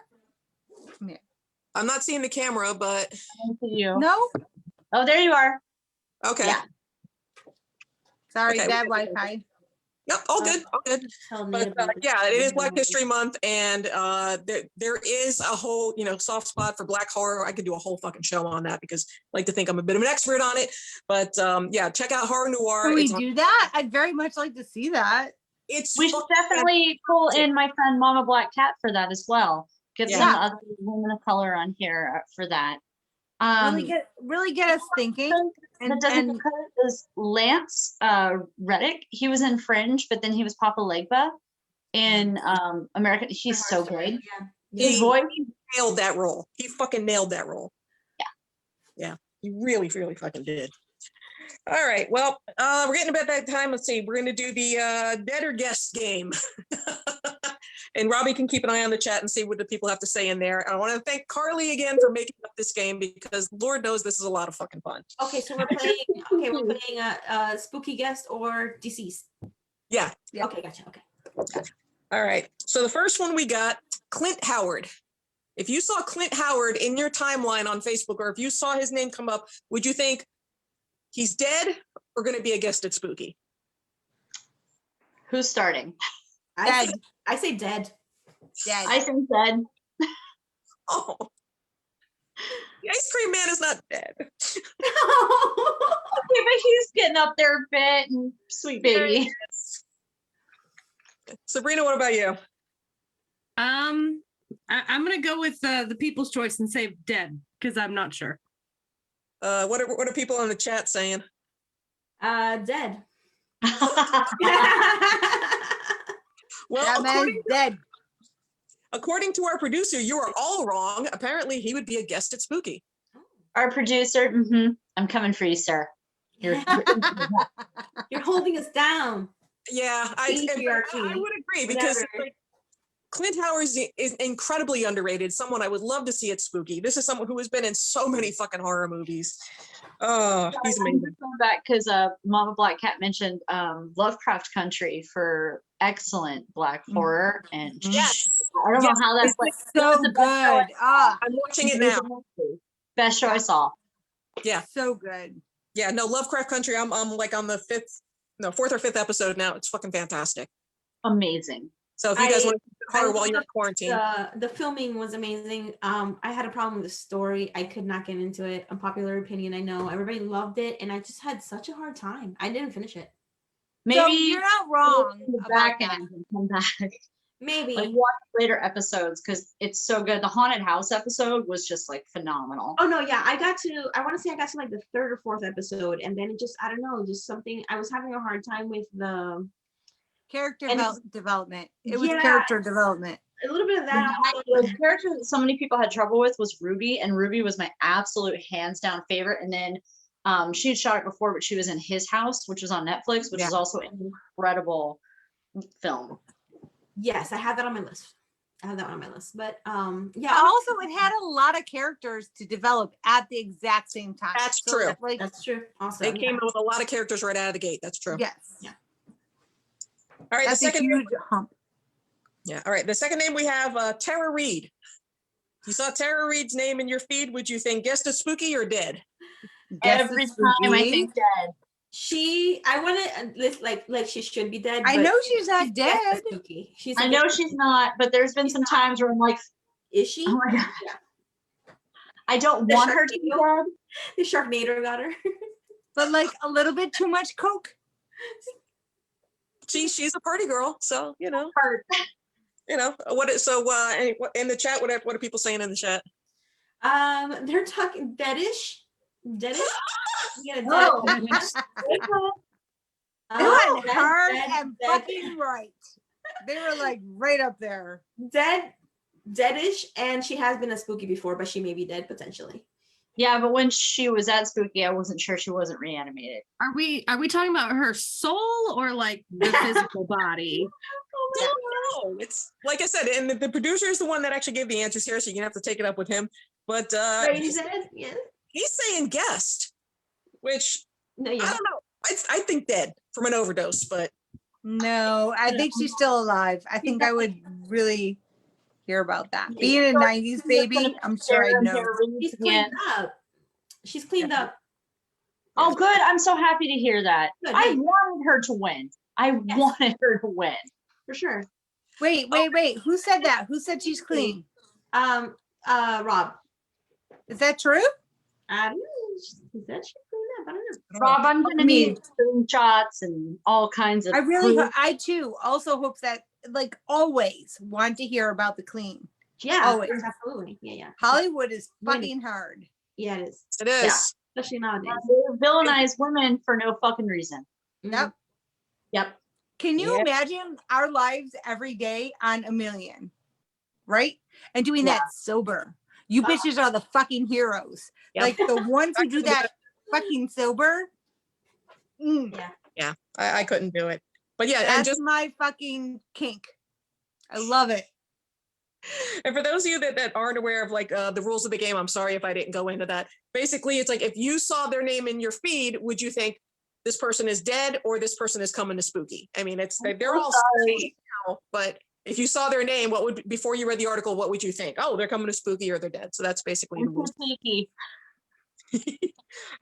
I'm not seeing the camera, but I don't see you. No. Oh, there you are. Okay. Yeah. Sorry, Okay. bad Wi-Fi. Yep, all good, all good. But yeah, it is Black History Month, and there is a whole, you know, soft spot for black horror. I could do a whole fucking show on that because I like to think I'm a bit of an expert on it. But yeah, check out Horror Noir. Can we do that? I'd very much like to see that. We should definitely pull in my friend Mama Black Cat for that as well. Get some other women of color on here for that. Really get us thinking. And is Lance Reddick. He was in Fringe, but then he was Papa Legba in American. He's so good. Yeah. His voice, he nailed that role. He fucking nailed that role. Yeah, he really, really fucking did. All right, well, we're getting about that time. Let's see, we're going to do the Dead or Guess game. And Robbie can keep an eye on the chat and see what the people have to say in there. And I want to thank Carly again for making up this game because Lord knows this is a lot of fucking fun. Okay, so we're playing a spooky guest or deceased. Yeah. Okay, gotcha. Okay. All right. So the first one we got, Clint Howard. If you saw Clint Howard in your timeline on Facebook, or if you saw his name come up, would you think he's dead or going to be a guest at Spooky? Who's starting? I say dead. Dead. I think dead. Oh, the ice cream man is not dead. Okay, but he's getting up there a bit, and sweet baby. Sabrina, what about you? I'm gonna go with the people's choice and say dead because I'm not sure. What are people in the chat saying? Dead. Well, that man's dead. According to our producer, you are all wrong. Apparently, he would be a guest at Spooky. Our producer, I'm coming for you, sir. You're holding us down. Yeah, I would agree because Clint Howard is incredibly underrated. Someone I would love to see at Spooky. This is someone who has been in so many fucking horror movies. Oh, he's amazing. Back because Mama Black Cat mentioned Lovecraft Country for excellent black horror, and yes, I don't know how that's like so good. I'm watching it now. Best show I saw. Yeah, so good. Yeah, no, Lovecraft Country. I'm like on the 4th or 5th episode now. It's fucking fantastic. Amazing. So if you guys want to see horror while you're in quarantine, the filming was amazing. I had a problem with the story. I could not get into it. Unpopular opinion, I know. Everybody loved it, and I just had such a hard time. I didn't finish it. Maybe so you're not wrong. Back end and come back. Maybe like watch later episodes because it's so good. The haunted house episode was just like phenomenal. Oh no, yeah, I got to like the 3rd or 4th episode, and then it just, I don't know, just something. I was having a hard time with the character development. It was character development. A little bit of that. The character that so many people had trouble with was Ruby, and Ruby was my absolute hands down favorite. And then she had shot it before, but she was in His House, which was on Netflix, which is also an incredible film. Yes, I have that on my list. But yeah. Also, it had a lot of characters to develop at the exact same time. That's true. That's true. Also, they came in with a lot of characters right out of the gate. That's true. Yes. Yeah. All right, That's the a second huge hump. Yeah. All right. The second name we have Tara Reid. You saw Tara Reid's name in your feed. Would you think guessed as spooky or dead? Guess Every it's time I spooky. think dead. I want to like she should be dead. I but know she's not guessed as dead. spooky. She's I a know guess- she's not, but there's been She's some not. times where I'm like, Is she? oh my God. Yeah. I don't The want her to be Sharknado? dead. The Sharknado got her. But like a little bit too much coke. She's a party girl, so Hurt. in the chat, what are people saying in the chat? They're talking deadish. Deadish. Yeah, dead. Oh. They went dead, hard dead, and dead, fucking right. They were like right up there. deadish, and she has been a spooky before, but she may be dead potentially. Yeah, but when she was at Spooky, I wasn't sure she wasn't reanimated. Are we talking about her soul or like the physical body? No, it's like I said, and the producer is the one that actually gave the answers here, so you're gonna have to take it up with him. But Reid dead? Yeah. he's saying guest, which No, I yeah. don't know. I think dead from an overdose, but No, I think she's still alive. I think I would really hear about that. Being a 90s baby, I'm sure I'd know. She's cleaned up. She's cleaned up. Oh, good. I'm so happy to hear that. Good, I good. wanted her to win. I wanted her to win. For sure. Wait. Who said that? Who said she's clean? Rob. Is that true? I don't know. He said she cleaned up. I don't know. Rob, I'm gonna I mean- need screenshots and all kinds of. I really, proof. I too also hope that, like always, want to hear about the clean. Yeah, Always. absolutely. Yeah. Hollywood is Really? fucking hard. Yeah, it is. it is. Especially nowadays. They villainize women for no fucking reason. Yep. Yep. Can you Yeah. imagine our lives every day on a million, right? And doing Yeah. that sober. You bitches are the fucking heroes. Yep. Like the ones who do that fucking sober. I couldn't do it. But yeah, and That's just my fucking kink. I love it. and for those of you that aren't aware of like the rules of the game, I'm sorry if I didn't go into that. Basically, it's like if you saw their name in your feed, would you think this person is dead or this person is coming to spooky? I mean, they're all spooky now, but if you saw their name, what would before you read the article, what would you think? Oh, they're coming to spooky or they're dead. So that's basically the rules. Sneaky.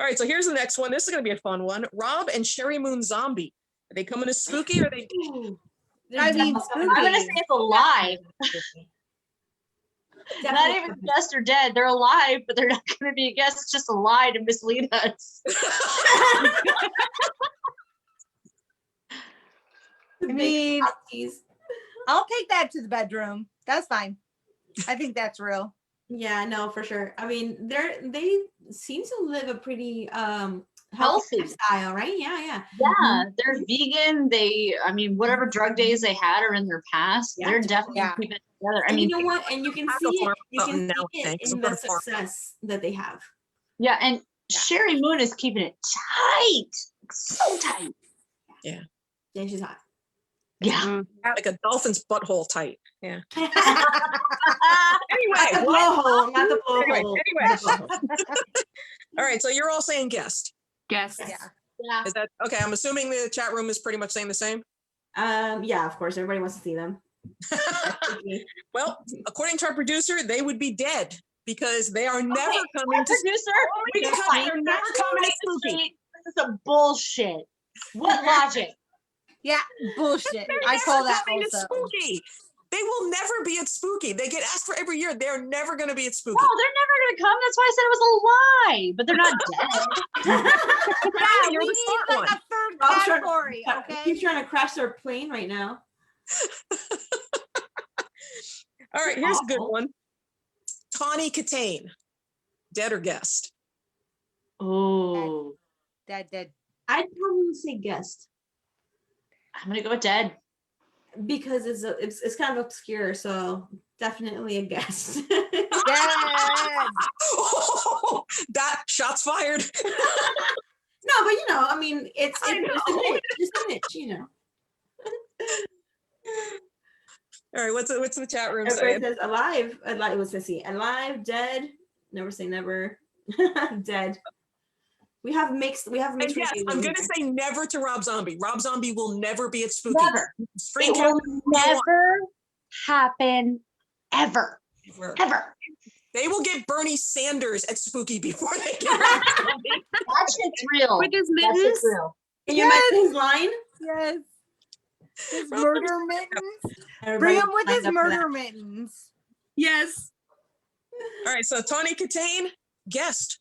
All right, so here's the next one. This is gonna be a fun one. Rob and Sherry Moon Zombie. Are they coming to spooky or are they Ooh. I mean, I'm gonna say it's alive. Not Definitely. even guest or dead. They're alive, but they're not gonna be a guest. It's just a lie to mislead us. I mean, Tease. I'll take that to the bedroom. That's fine. I think that's real. Yeah, no, for sure. I mean, they seem to live a pretty Healthy. healthy lifestyle, right? Yeah. Yeah, they're vegan. I mean, whatever drug days they had are in their past. Yeah. They're definitely Yeah. keeping it together. I And mean, you know what? And you can have see a it. farm You can something see now, it thanks. in Some the sort of farm. success that they have. yeah, and Yeah. Sherry Moon is keeping it tight, so tight. Yeah, she's hot. Yeah. Like a dolphin's butthole tight. Yeah. Not Anyway, the blowhole, not the blowhole. Anyway. All right, so you're all saying guest. Guess. Yeah. Yeah. Is that okay? I'm assuming the chat room is pretty much saying the same. Yeah, of course, everybody wants to see them. Well, according to our producer, they would be dead because they are never coming to Producer, we can fight. they're never coming to spooky. This is a bullshit. What logic? Yeah, bullshit. They're I call never that coming to also. spooky. They will never be at spooky. They get asked for every year. They're never going to be at spooky. No, they're never gonna come. That's why I said it was a lie. But they're not dead. Yeah, You're we the need smart like one. a third Rob's trying- category, okay? He's trying to crash their plane right now. All right, here's a good Awful. one. Tawny Katane, dead or guest? Oh, Dead. I'd probably say guest I'm gonna go with dead. because it's kind of obscure, so definitely a guest. Dead. Oh, that shots fired. No, but you know, I mean, it's I just a know. niche, just a niche, you know. All right, what's the chat room Everybody saying? says alive. Let's see, alive, dead. Never say never. Dead. We have mixed. And yes, reviews I'm over gonna here. say never to Rob Zombie. Rob Zombie will never be at Spooky. Never. Screen It will cap- never happen ever. Never. Ever. They will get Bernie Sanders at Spooky before they get Rob Zombie. That shit's real. With his That mittens? shit's real. Can you imagine his line? Yes. His Rob murder mittens. Bring Everybody him with lined his up for that. murder mittens. Yes. All right, so Tawny Katane, guest.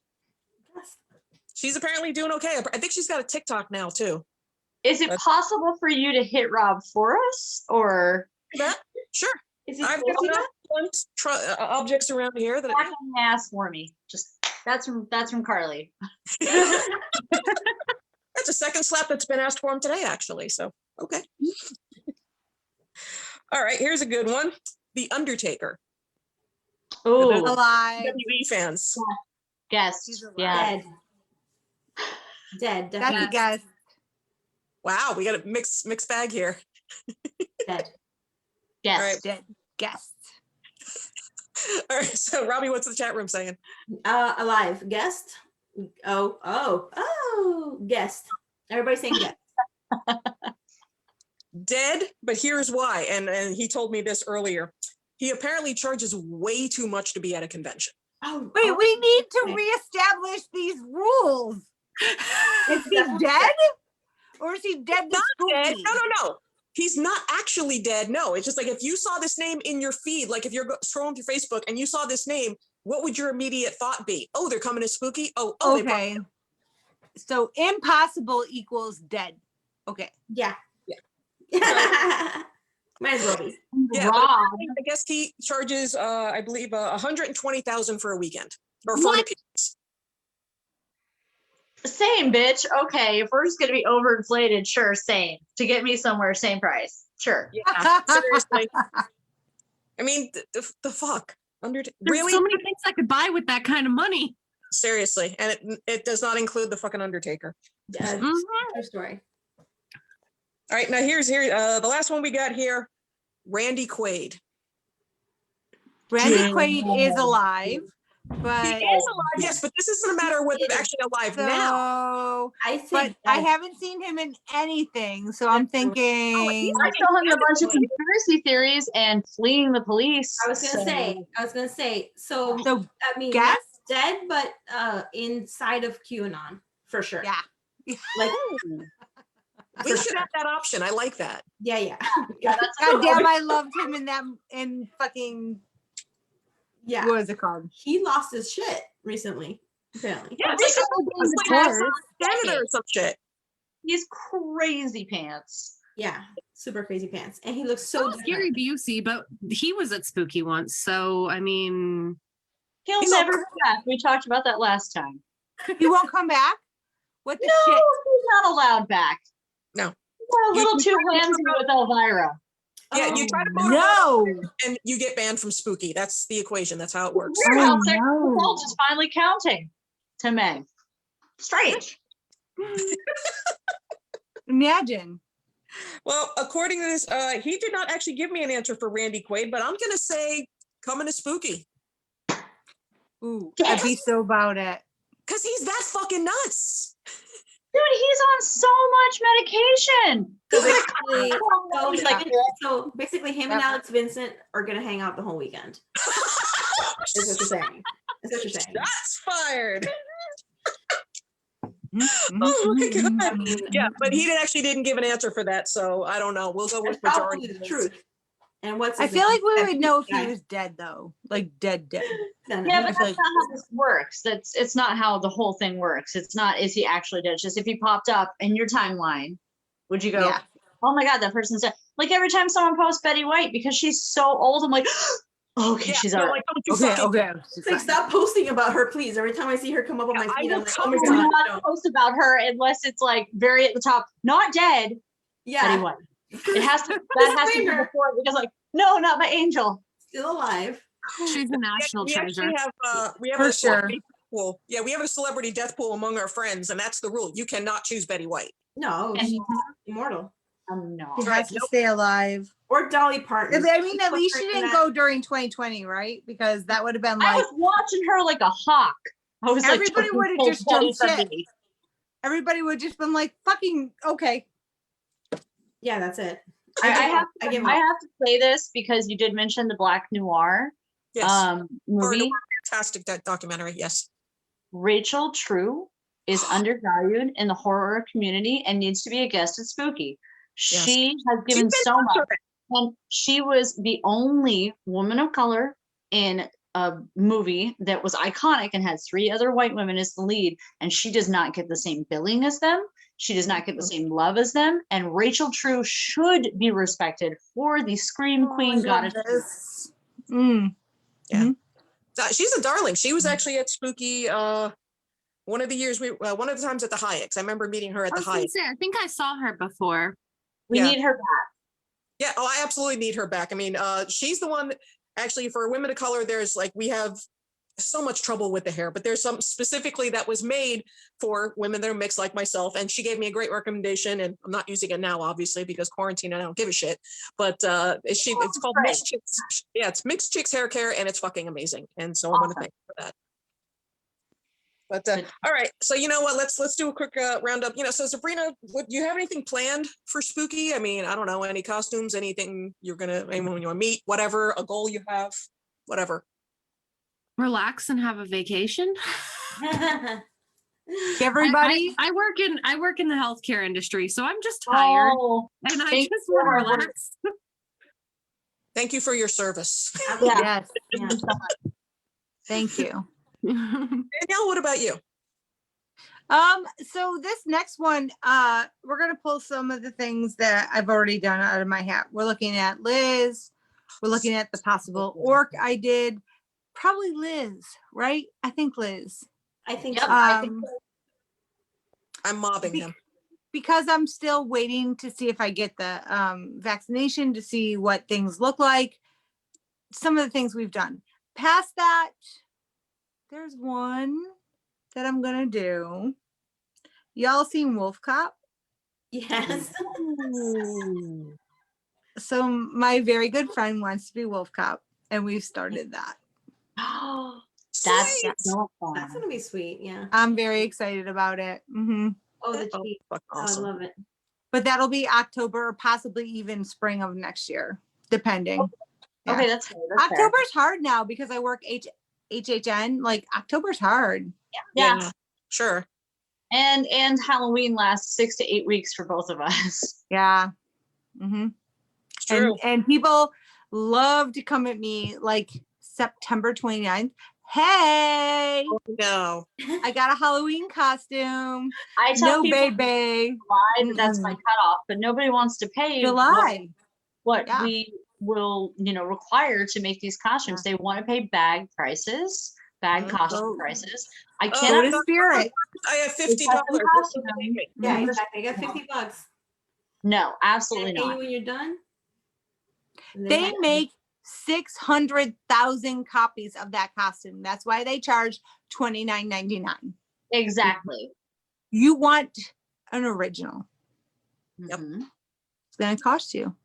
She's apparently doing okay. I think she's got a TikTok now too. Is it possible for you to hit Rob for us, or That sure. Is he I've supposed to got objects around here that back on the ass for me? Just that's from Carly. that's a second slap that's been asked for him today, actually. So okay. All right, here's a good one. The Undertaker. Oh, Alive. WWE fans. guess. He's alive. Yeah. Dead. Dead. That's a Definitely guess. Wow, we got a mixed bag here. dead. Guess. All right. Dead. Guess. All right, so Robbie, what's the chat room saying? Alive. Guest. Oh. Guest. Everybody's saying guest. Dead, but here's why. And he told me this earlier. He apparently charges way too much to be at a convention. Oh, Wait, we need to okay. reestablish these rules. Is he dead? Or is he dead to Dead? Spooky? No. He's not actually dead. No, it's just like if you saw this name in your feed, like if you're scrolling through Facebook and you saw this name, what would your immediate thought be? Oh, they're coming to Spooky. Oh, they brought- Okay. So impossible equals dead. Okay. Yeah. Yeah. Might as well be. Yeah, but Rob. I guess he charges, I believe, 120,000 for a weekend or for an What? appearance. Same, bitch. Okay, if we're just gonna be overinflated, sure, same. To get me somewhere, same price. Sure. Yeah, seriously. I mean, the fuck? There's Really? so many things I could buy with that kind of money. Seriously, and it does not include the fucking Undertaker. Yeah, Mhm. true story. All right, now here's the last one we got here. Randy Quaid. Randy Yeah. Quaid is alive, but He is alive, yes, but this isn't a matter of whether they're actually alive now. so I think but I haven't seen him in anything, so I'm thinking I still have a bunch of conspiracy theories and fleeing the police. I was gonna say. So so I mean, guess? not dead, but inside of QAnon for sure. Yeah. Like We should have that option. I like that. yeah. God damn, I loved him in fucking Yeah. what was it called? He lost his shit recently, apparently. Yeah, This is it's like like Canada or some shit. He's crazy pants. Yeah. Super crazy pants. And he looks so So Gary different. Busey, but he was at Spooky once. So I mean, He'll He's never all- come back. We talked about that last time. He won't come back? What the No, shit? he's not allowed back. No. He's got a little You- too handsy with Elvira. Yeah, you try to Oh, vote No. and you get banned from Spooky. That's the equation. That's how it works. Weird how Oh, sexual no. assault is finally counting to men. Strange. Imagine. Well, according to this, he did not actually give me an answer for Randy Quaid, but I'm gonna say coming to Spooky Ooh, I'd be so about it. because he's that fucking nuts. Dude, he's on so much medication. So basically, He's like, so basically him and Yep. Alex Vincent are gonna hang out the whole weekend. Is what you're saying. That's what you're saying. Shots fired. Mm-hmm. Oh my God. I mean, Yeah, but he actually didn't give an answer for that, so I don't know. We'll go with that's probably majority. the truth. And what's I his feel name? like we That would know if guy. he was dead though. Like dead. No, yeah, he but was that's not how this works. It's not how the whole thing works. It's not, is he actually dead? It's just if he popped up in your timeline, would you go, Yeah. oh my God, that person's dead? Like every time someone posts Betty White, because she's so old, I'm like, okay, Yeah, she's no, all right. like, don't you Okay, fucking- okay. It's like, stop posting about her, please. Every time I see her come up on my Yeah, I feed, will I'm like, come oh my Do to god, not no. post about her unless it's like very at the top, not dead, Betty Yeah, White. It has to, that has to be Disclaimer. before, because like, no, not my angel. still alive. she's a national we treasure. actually have we have For a celebrity sure. death pool. Yeah, we have a celebrity death pool among our friends, and that's the rule. You cannot choose Betty White. No, And- she's immortal. No. He Right, has to nope. stay alive. Or Dolly Parton. I mean, at Put least her she in didn't that- go during 2020, right? Because that would have been I like, was watching her like a hawk. I was Everybody like, would've full just jumped Betty ship. White. everybody would just been like, fucking okay. Yeah, that's it. I have I give I up. have to say this because you did mention the Black Noir Yes. movie. Fantastic documentary. Yes. Rachel True is undervalued in the horror community and needs to be a guest at Spooky. Yes. She has given so much. And she was the only woman of color in a movie that was iconic and had 3 other white women as the lead. And she does not get the same billing as them. She does not get the same love as them. And Rachel True should be respected for the Scream Queen goddess. Mm. She's a darling. She was actually at Spooky one of the years one of the times at the Hayeks. I remember meeting her at the Hayeks. I think I saw her before. We Yeah. need her back. Yeah, oh, I absolutely need her back. I mean, she's the one, actually, for women of color, there's like, we have so much trouble with the hair, but there's some specifically that was made for women that are mixed like myself. And she gave me a great recommendation, and I'm not using it now, obviously, because quarantine, I don't give a shit. But it's called Mixed Chicks. Yeah, it's Mixed Chicks Hair Care, and it's fucking amazing. And so I want to thank you for that. But all right, so you know what? Let's do a quick roundup. You know, so Sabrina, do you have anything planned for Spooky? I mean, I don't know, any costumes, anything anyone you want to meet, whatever, a goal you have, whatever. Relax and have a vacation. Everybody, I work in the healthcare industry, so I'm just tired, and I thank just you want to for our relax. Thank you for your service. yes, Yeah. thank you. Danielle, what about you? So this next one, we're gonna pull some of the things that I've already done out of my hat. We're looking at Liz. We're looking at the possible orc I did. Probably Liz, right? I think Liz. I think Yep. so. Um, I'm mobbing him. because I'm still waiting to see if I get the vaccination to see what things look like. Some of the things we've done. Past that, there's one that I'm gonna do. Y'all seen Wolf Cop? Yes. So my very good friend wants to be Wolf Cop, and we've started that. That's Sweet. so That's fun. gonna be sweet. Yeah. I'm very excited about it. Oh, the Oh, cheese. fucking Oh, I awesome. love it. But that'll be October, or possibly even spring of next year, depending. Yeah. Okay, that's fair. That's fair. October's hard now because I work HHN. Like October's hard. Yeah. Sure. And Halloween lasts 6 to 8 weeks for both of us. Yeah. It's true. And people love to come at me like September 29th. Hey, No. I got a Halloween costume. I tell No, people baby. July that that's my cutoff, but nobody wants to pay July. what Yeah. we will, require to make these costumes. They want to pay bag prices, costume prices. I Oh, Go cannot. to Spirit. I have It's $50. custom costume. Yeah, Mhm. exactly. I got $50. No, absolutely And pay you not. when you're done. And then They have- make 600,000 copies of that costume. That's why they charge $29.99. Exactly. You want an original. Yep. Mhm. It's going to cost you.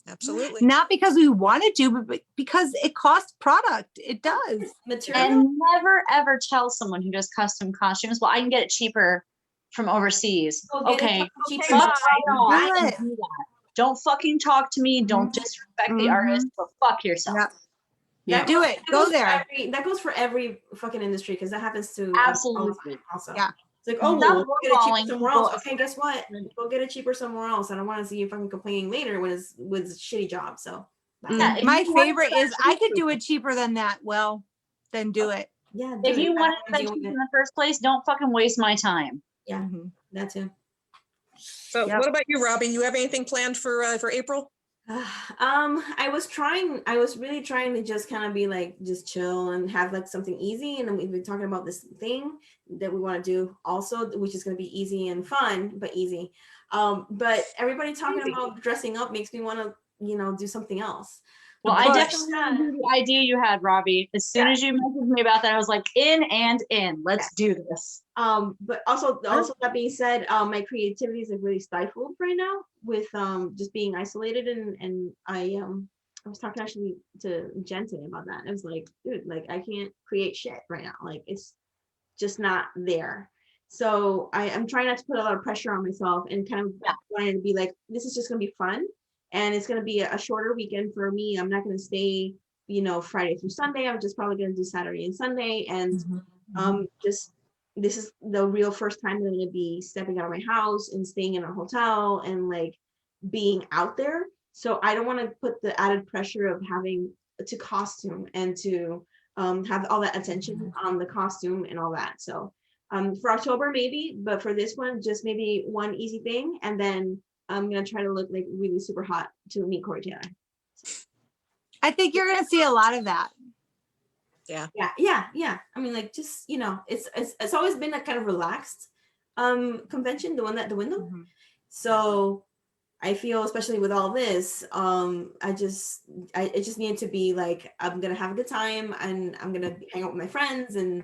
Absolutely. Not because we wanted to, but because it costs product. It does. material. And never ever tell someone who does custom costumes, well, I can get it cheaper from overseas. Go get it Okay. fucking cheaper. Fuck bye. off Do and it. do that. Don't fucking talk to me. Don't disrespect the Mhm. artist, but fuck yourself. Yep. Yeah. Do it. That Go goes for there. that goes for every fucking industry because that happens to Absolutely. also. Yeah. It's like, oh, Stop we'll get it lowballing cheaper somewhere else. people. Okay, guess what? Go get it cheaper somewhere else. I don't want to see you fucking complaining later when it's with a shitty job. So Yeah, if My you want favorite it is I could do it cheaper than that. Well, then do it. yeah, If do it. you I wanted don't wanna that deal with cheap in it. the first place, don't fucking waste my time. Yeah, Mhm. that too. So Yep. what about you, Robbie? You have anything planned for April? I was really trying to just kind of be like, just chill and have like something easy. And then we've been talking about this thing that we want to do also, which is going to be easy and fun, but easy. But everybody talking about dressing up makes me want to, do something else. Well, I course. definitely want to do the idea you had, Robbie. As soon as you messaged me about that, I was like, in and in. Let's do this. But also that being said, my creativity is like really stifled right now with just being isolated, and I was talking actually to Jen today about that. And I was like, dude, like I can't create shit right now. Like it's just not there. So I'm trying not to put a lot of pressure on myself and kind of wanting to be like, this is just gonna be fun. And it's gonna be a shorter weekend for me. I'm not gonna stay, Friday through Sunday. I'm just probably gonna do Saturday and Sunday. And just this is the real first time that I'm gonna be stepping out of my house and staying in a hotel and like being out there. So I don't want to put the added pressure of having to costume and to have all that attention on the costume and all that. So for October maybe, but for this one, just maybe one easy thing, and then I'm gonna try to look like really super hot to meet Corey Taylor. I think you're gonna see a lot of that. Yeah. I mean, like, just it's always been a kind of relaxed convention, the one at the window. So I feel, especially with all this, it just needed to be like, I'm gonna have a good time and I'm gonna hang out with my friends and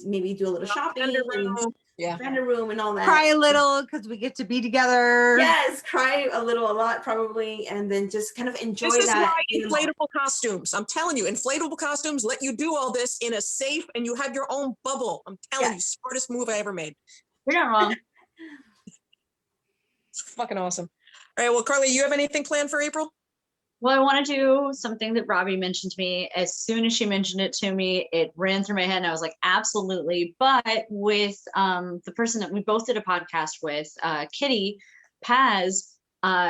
maybe do a little shopping and vendor room and all that. Cry a little because we get to be together. Yes, cry a lot probably, and then just kind of enjoy that. This is why inflatable costumes. I'm telling you, inflatable costumes let you do all this in a safe, and you have your own bubble. I'm telling you, smartest move I ever made. You're not wrong. It's fucking awesome. All right, well, Carly, you have anything planned for April? Well, I want to do something that Robbie mentioned to me. As soon as she mentioned it to me, it ran through my head and I was like, absolutely. But with the person that we both did a podcast with, Kitty Paz,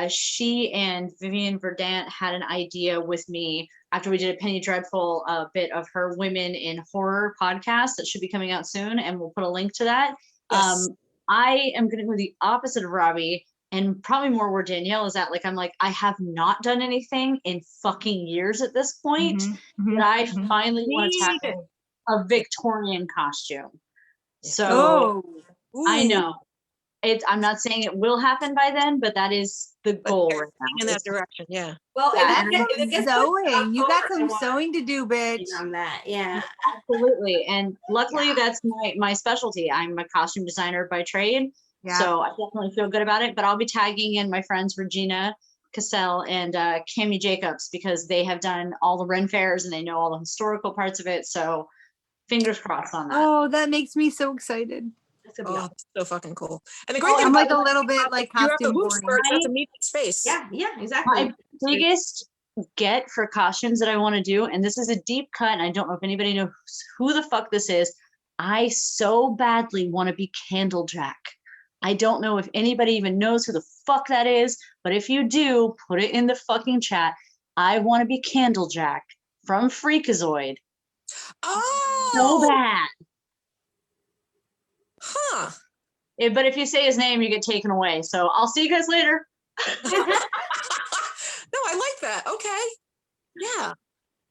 she and Vivian Verdant had an idea with me after we did a Penny Dreadful bit of her Women in Horror podcast that should be coming out soon. And we'll put a link to that. Yes. I am going to go the opposite of Robbie. And probably more where Danielle is at. Like, I'm like, I have not done anything in fucking years at this point. But I finally want to tackle a Victorian costume. So I know I'm not saying it will happen by then, but that is the goal right now. In that direction, yeah. Well, if it gets sewing, you got some sewing to do, bitch. On that, yeah, absolutely. And luckily, that's my specialty. I'm a costume designer by trade. Yeah. So I definitely feel good about it, but I'll be tagging in my friends Regina Cassell and Cami Jacobs because they have done all the Ren fairs and they know all the historical parts of it. So fingers crossed on that. Oh, that makes me so excited. That's so fucking cool. And the great thing I'm like a little bit like costume boarding. That's a meeting space. Yeah, exactly. My biggest get for costumes that I want to do, and this is a deep cut, and I don't know if anybody knows who the fuck this is. I so badly want to be Candlejack. I don't know if anybody even knows who the fuck that is, but if you do, put it in the fucking chat. I want to be Candlejack from Freakazoid. Oh, so bad. Huh. But if you say his name, you get taken away. So I'll see you guys later. No, I like that. Okay. Yeah.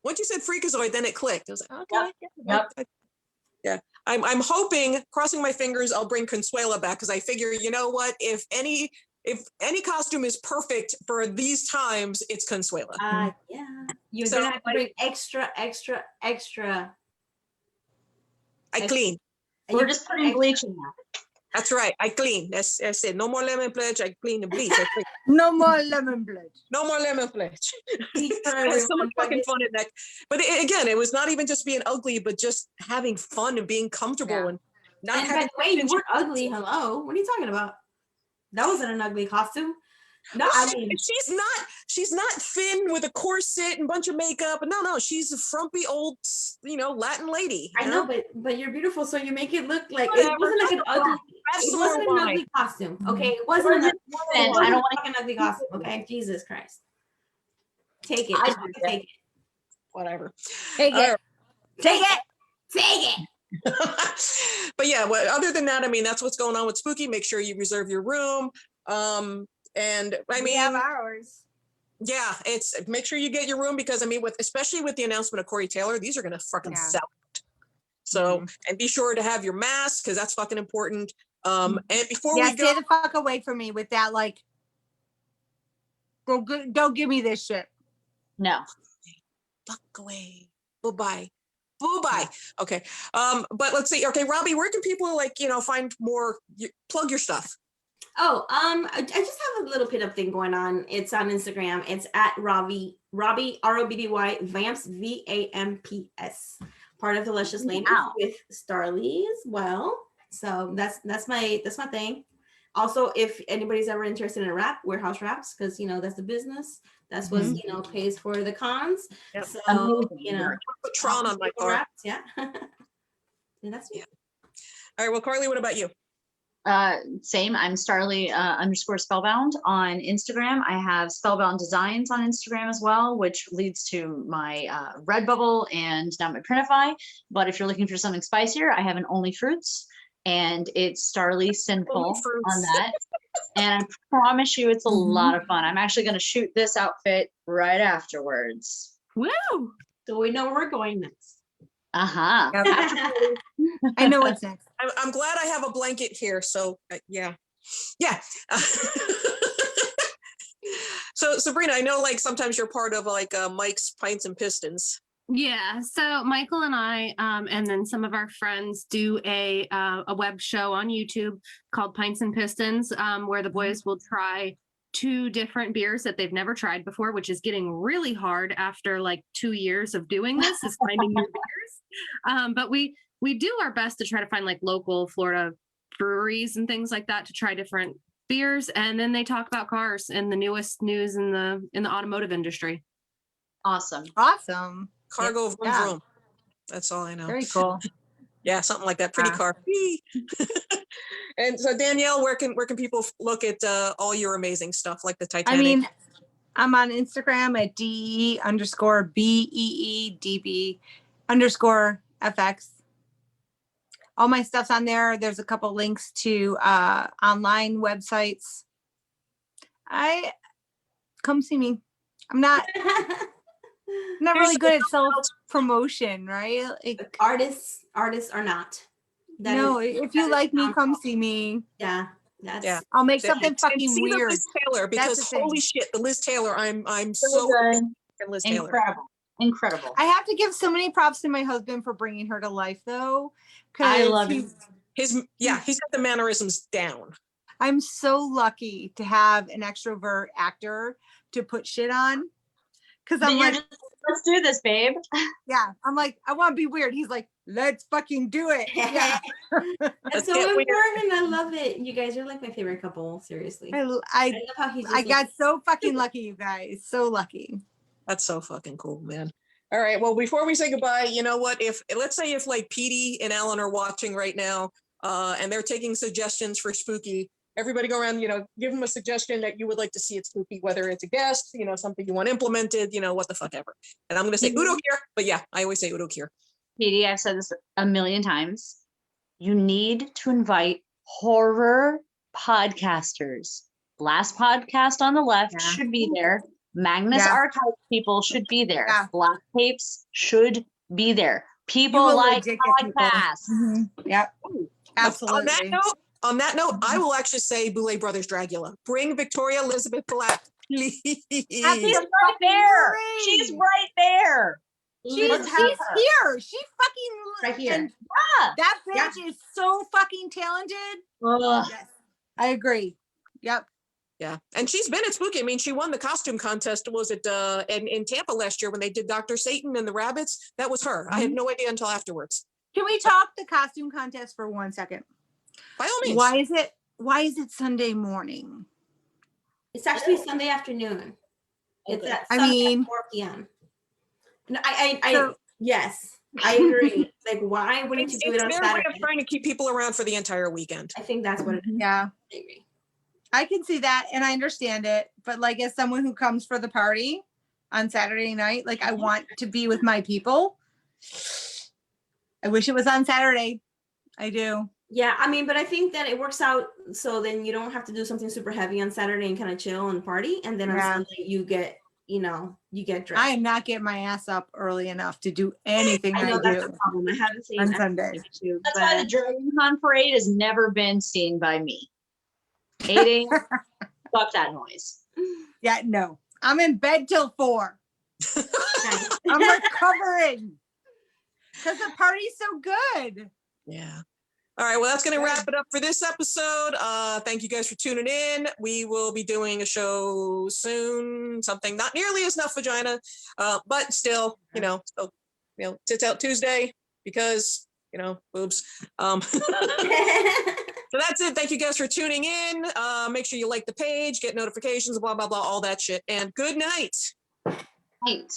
Once you said Freakazoid, then it clicked. I was like, okay. Yep. Yeah. I'm hoping, crossing my fingers, I'll bring Consuela back because I figure, you know what? If any costume is perfect for these times, it's Consuela. Yeah. You're gonna have to bring extra. I clean. We're just putting bleach in that. That's right. I clean. That's it. No more lemon pledge. I clean and bleach. No more lemon pledge. No more lemon pledge. It's so much fucking fun in that. But again, it was not even just being ugly, but just having fun and being comfortable and not and having. By the way, you weren't ugly. Hello. What are you talking about? That wasn't an ugly costume. No, I mean, she's not thin with a corset and a bunch of makeup. No, she's a frumpy old, Latin lady. I know, but you're beautiful, so you make it look like it wasn't like an ugly. It wasn't an ugly costume, okay? It wasn't an ugly costume, okay? Jesus Christ, take it. Take it. Whatever. Take it. Take it. Take it. But yeah, other than that, I mean, that's what's going on with Spooky. Make sure you reserve your room. And I mean, we have ours. Yeah, make sure you get your room because I mean, especially with the announcement of Corey Taylor, these are gonna fucking sell out. So and be sure to have your mask because that's fucking important. And before we go, stay the fuck away from me with that. Like, don't give me this shit. No, fuck away. Bye. Okay. But let's see. Okay, Robbie, where can people find more? Plug your stuff. Oh, I just have a little pit up thing going on. It's on Instagram. It's at Robbie ROBBY Vamps VAMPS. Part of the Luscious Lane with Starly as well. So that's my thing. Also, if anybody's ever interested in a wrap, warehouse wraps, because that's the business. That's what pays for the cons. Yep. So Amazing. Put Tron on my car. wraps, yeah. And that's it. All right. Well, Carly, what about you? Same. I'm Starly _ Spellbound on Instagram. I have Spellbound Designs on Instagram as well, which leads to my Redbubble and now my Printify. But if you're looking for something spicier, I have an Only Fruits, and it's Starly Sinful on that. And I promise you, it's a lot of fun. I'm actually going to shoot this outfit right afterwards. Woo! So we know where we're going next. Uh-huh. I know what's next. I'm glad I have a blanket here. So yeah. So Sabrina, I know like sometimes you're part of like Mike's Pints and Pistons. Yeah, so Michael and I, and then some of our friends do a web show on YouTube called Pints and Pistons, where the boys will try 2 different beers that they've never tried before, which is getting really hard after like 2 years of doing this, is finding new beers. But we do our best to try to find like local Florida breweries and things like that to try different beers, and then they talk about cars and the newest news in the automotive industry. Awesome. Cargo vroom Yeah. vroom. That's all I know. Very cool. Yeah, something like that. Pretty car. And so Danielle, where can people look at all your amazing stuff like the Titanic? I mean, I'm on Instagram at DE_BEEDB_FX. All my stuff's on there. There's a couple links to online websites. Come see me. I'm not really good at self promotion, right? Like, Artists are not. If you like me, come see me. Yeah. That's I'll make And something fucking see the weird. Liz Taylor, because That's the holy thing. shit, the Liz Taylor, I'm So so good. in Liz Taylor. Incredible. I have to give so many props to my husband for bringing her to life, though. I 'cause love he's- He's got the mannerisms down. I'm so lucky to have an extrovert actor to put shit on. Because I'm like, Let's do this, babe. yeah, I'm like, I want to be weird. He's like, let's fucking do it. Yeah. That's Let's so get weird. important. I love it. You guys are like my favorite couple. Seriously. I love how he's just I got so fucking lucky, you guys. So lucky. That's so fucking cool, man. All right. Well, before we say goodbye, you know what? Let's say if like Petey and Ellen are watching right now, and they're taking suggestions for Spooky, everybody go around, give them a suggestion that you would like to see at Spooky, whether it's a guest, something you want implemented, what the fuck ever. And I'm going to say Udo here, but yeah, I always say Udo here. Petey, I've said this a million times. You need to invite horror podcasters. Last podcast on the left should be there. Magnus Archive people should be there. Yeah. Black Tapes should be there. You People will like legit get people. podcasts. Mhm. Yep. Absolutely. On that note, I will actually say Boulay Brothers Dragula. Bring Victoria Elizabeth Black, please. She's right there. Great. She's right there. She's Let's have her. here. She fucking right here. and Yeah. that bitch is so fucking talented. Ugh. Yes. I agree. Yep. Yeah, and she's been at Spooky. I mean, she won the costume contest. Was it in Tampa last year when they did Dr. Satan and the rabbits? That was her. I had no idea until afterwards. Can we talk the costume contest for 1 second? By all means. Why is it Sunday morning? It's actually Sunday afternoon. It's at I Sunday mean- at 4 p.m. No, So- yes, I agree. Like, why wouldn't you do it on It's their way of Saturday? trying to keep people around for the entire weekend. I think that's what it is. Yeah. I agree. I can see that and I understand it, but like as someone who comes for the party on Saturday night, like I want to be with my people. I wish it was on Saturday. I do. Yeah, I mean, but I think that it works out so then you don't have to do something super heavy on Saturday and kind of chill and party, and then on Yeah. Sunday you get dressed. I am not getting my ass up early enough to do anything I I know that's the do problem. I haven't seen on that Sunday. too, That's why the but Dragon Con parade has never been seen by me. 8 a.m. Fuck that noise. Yeah, no. I'm in bed till 4. nice. I'm recovering. Because the party's so good. Yeah. All right. Well, that's going to wrap it up for this episode. Thank you guys for tuning in. We will be doing a show soon. Something not nearly as enough vagina, but still, Tits Out Tuesday, because you know, boobs. So that's it. Thank you guys for tuning in. Make sure you like the page, get notifications, blah, blah, blah, all that shit. And good night. Right.